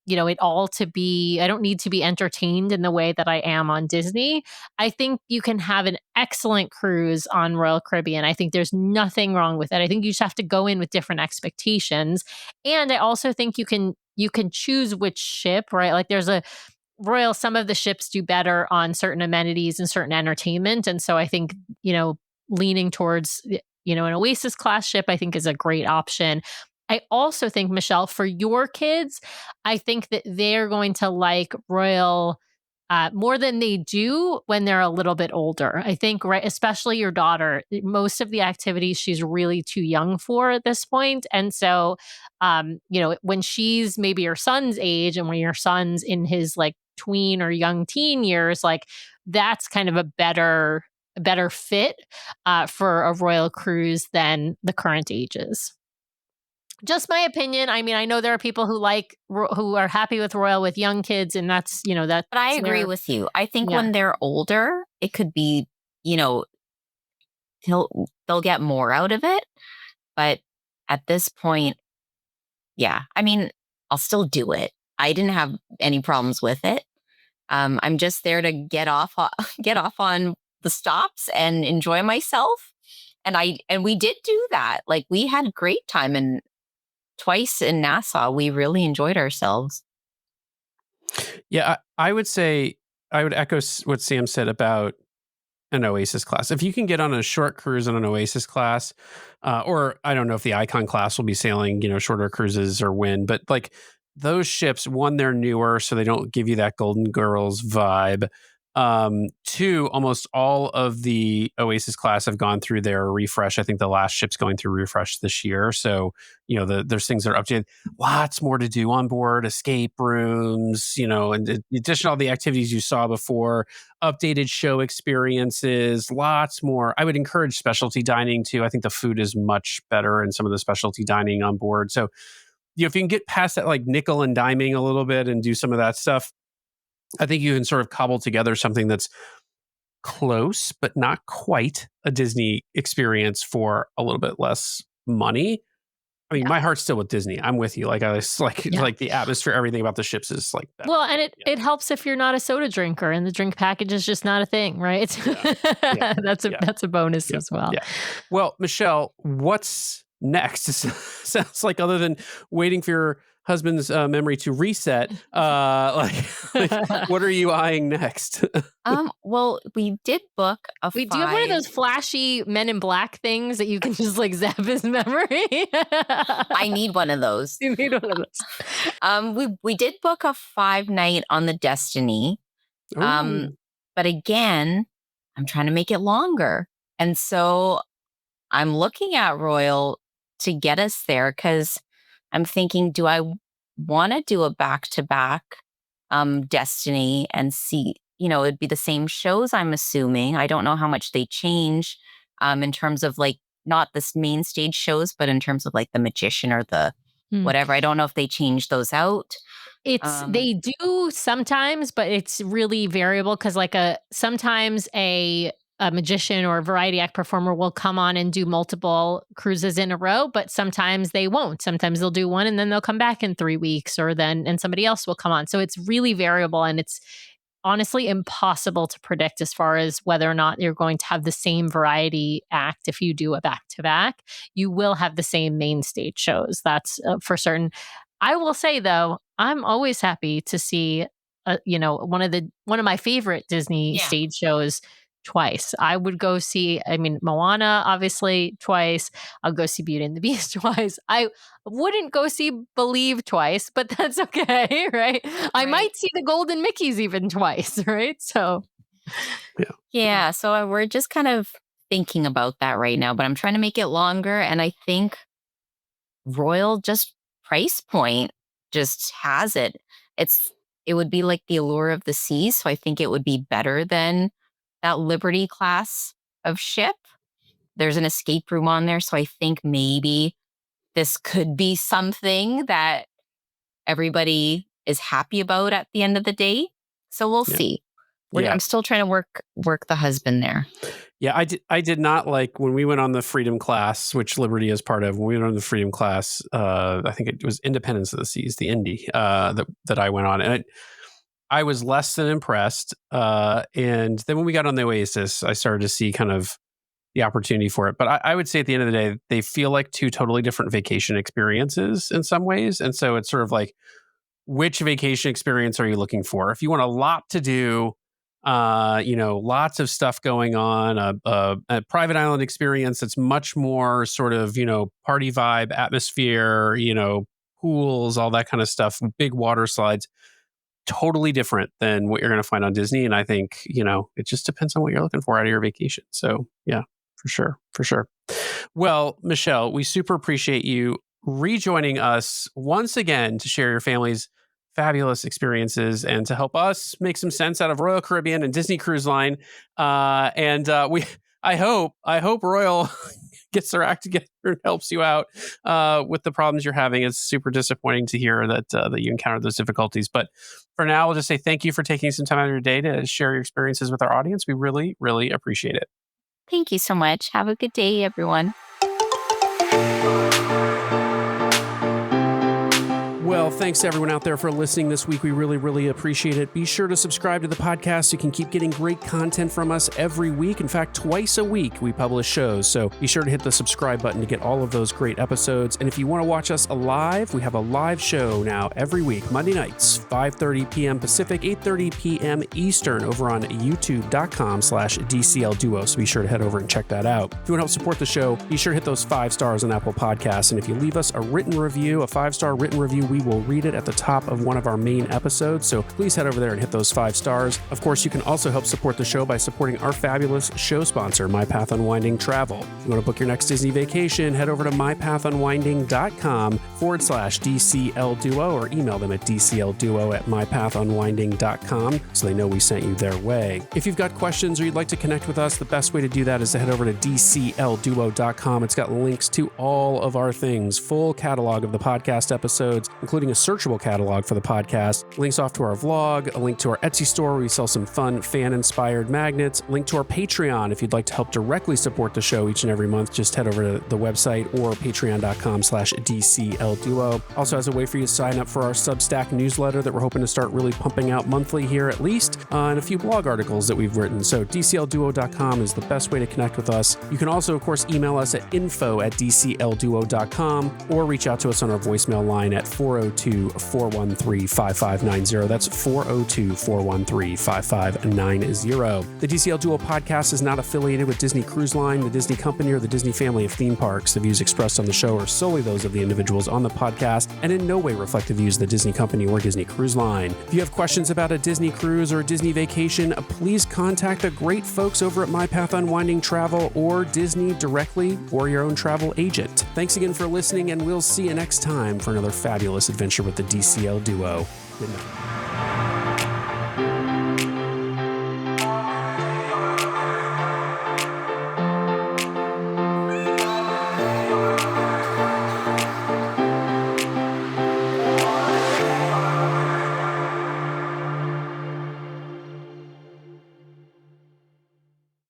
it all to be, I don't need to be entertained in the way that I am on Disney. I think you can have an excellent cruise on Royal Caribbean. I think there's nothing wrong with it. I think you just have to go in with different expectations. And I also think you can choose which ship, right? Like there's a Royal, some of the ships do better on certain amenities and certain entertainment. And so I think, leaning towards, an Oasis class ship, I think is a great option. I also think, Michelle, for your kids, I think that they're going to like Royal more than they do when they're a little bit older. I think, right, especially your daughter, most of the activities she's really too young for at this point. And so, when she's maybe your son's age and when your son's in his like tween or young teen years, like that's kind of a better fit for a Royal cruise than the current ages. Just my opinion. I mean, I know there are people who are happy with Royal with young kids, and that's, that. But I agree with you. I think Yeah. when they're older, it could be, they'll get more out of it. But at this point, yeah, I mean, I'll still do it. I didn't have any problems with it. I'm just there to get off on the stops and enjoy myself. And we did do that. Like, we had great time, and twice in Nassau, we really enjoyed ourselves. Yeah, I would say, I would echo what Sam said about an Oasis class. If you can get on a short cruise on an Oasis class, or I don't know if the Icon class will be sailing, shorter cruises or when, but like those ships, one, they're newer, so they don't give you that Golden Girls vibe. Two, almost all of the Oasis class have gone through their refresh. I think the last ship's going through refresh this year. So, there's things that are updated. Lots more to do on board, escape rooms, and in addition to all the activities you saw before, updated show experiences, lots more. I would encourage specialty dining too. I think the food is much better in some of the specialty dining on board. So, if you can get past that like nickel and diming a little bit and do some of that stuff, I think you can sort of cobble together something that's close, but not quite a Disney experience for a little bit less money. I mean, my heart's still with Disney. I'm with you. Like, like the atmosphere, everything about the ships is like that. Well, and it helps if you're not a soda drinker and the drink package is just not a thing, right? That's a bonus as well. Yeah. Well, Michelle, what's next? Sounds like, other than waiting for your husband's memory to reset, like what are you eyeing next? Well, we did book We do have one of those flashy Men in Black things that you can just like zap his memory. I need one of those. You need one of those. We did book a 5-night on the Destiny. Ooh. But again, I'm trying to make it longer. And so I'm looking at Royal to get us there, because I'm thinking, do I want to do a back-to-back Destiny and see, it'd be the same shows, I'm assuming. I don't know how much they change in terms of like not the main stage shows, but in terms of like the magician or the Hmm. whatever. I don't know if they change those out. They do sometimes, but it's really variable because sometimes a magician or a variety act performer will come on and do multiple cruises in a row, but sometimes they won't. Sometimes they'll do one and then they'll come back in 3 weeks, and somebody else will come on. So it's really variable, and it's honestly impossible to predict as far as whether or not you're going to have the same variety act. If you do a back to back, you will have the same main stage shows. That's for certain. I will say though, I'm always happy to see, one of my favorite Disney stage shows twice. I would go see, Moana, obviously twice. I'll go see Beauty and the Beast twice. I wouldn't go see Believe twice, but that's okay, right? I might see the Golden Mickeys even twice, right? So, yeah. So we're just kind of thinking about that right now, but I'm trying to make it longer, and I think Royal just price point just has it. It would be like the Allure of the Seas, so I think it would be better than that Liberty class of ship. There's an escape room on there, so I think maybe this could be something that everybody is happy about at the end of the day. So we'll see. I'm still trying to work the husband there. Yeah, I did not like when we went on the Freedom class, which Liberty is part of. When we went on the Freedom class, I think it was Independence of the Seas, the Indy that I went on, and I was less than impressed. And then when we got on the Oasis, I started to see kind of the opportunity for it. But I would say at the end of the day, they feel like two totally different vacation experiences in some ways. And so it's sort of like, which vacation experience are you looking for? If you want a lot to do, lots of stuff going on, a private island experience that's much more sort of, party vibe, atmosphere, pools, all that kind of stuff, big water slides, totally different than what you're going to find on Disney. And I think, it just depends on what you're looking for out of your vacation. So yeah, for sure. Well, Michelle, we super appreciate you rejoining us once again to share your family's fabulous experiences and to help us make some sense out of Royal Caribbean and Disney Cruise Line. I hope Royal gets their act together and helps you out with the problems you're having. It's super disappointing to hear that you encountered those difficulties. But for now, we'll just say thank you for taking some time out of your day to share your experiences with our audience. We really, really appreciate it. Thank you so much. Have a good day, everyone. Well, thanks to everyone out there for listening this week. We really, really appreciate it. Be sure to subscribe to the podcast so you can keep getting great content from us every week. In fact, twice a week we publish shows. So be sure to hit the subscribe button to get all of those great episodes. And if you want to watch us live, we have a live show now every week, Monday nights, 5:30 p.m. Pacific, 8:30 p.m. Eastern over on youtube.com/DCL Duo. So be sure to head over and check that out. If you want to help support the show, be sure to hit those 5 stars on Apple Podcasts. And if you leave us a written review, a 5-star written review, we will read it at the top of one of our main episodes. So please head over there and hit those 5 stars. Of course, you can also help support the show by supporting our fabulous show sponsor, My Path Unwinding Travel. If you want to book your next Disney vacation, head over to mypathunwinding.com/DCL Duo or email them at dclduo@mypathunwinding.com so they know we sent you their way. If you've got questions or you'd like to connect with us, the best way to do that is to head over to dclduo.com. It's got links to all of our things, full catalog of the podcast episodes, including a searchable catalog for the podcast, links off to our vlog, a link to our Etsy store where we sell some fun fan-inspired magnets, link to our Patreon if you'd like to help directly support the show each and every month. Just head over to the website or patreon.com/DCL Duo. Also has a way for you to sign up for our Substack newsletter that we're hoping to start really pumping out monthly here at least, and a few blog articles that we've written. So DCLduo.com is the best way to connect with us. You can also, of course, email us at info@DCLduo.com or reach out to us on our voicemail line at 402-413-5590. That's 402-413-5590. The DCL Duo podcast is not affiliated with Disney Cruise Line, the Disney Company, or the Disney family of theme parks. The views expressed on the show are solely those of the individuals on the podcast and in no way reflect the views of the Disney Company or Disney Cruise Line. If you have questions about a Disney cruise or a Disney vacation, please contact the great folks over at My Path Unwinding Travel or Disney directly or your own travel agent. Thanks again for listening, and we'll see you next time for another fabulous adventure with the DCL Duo. Good night.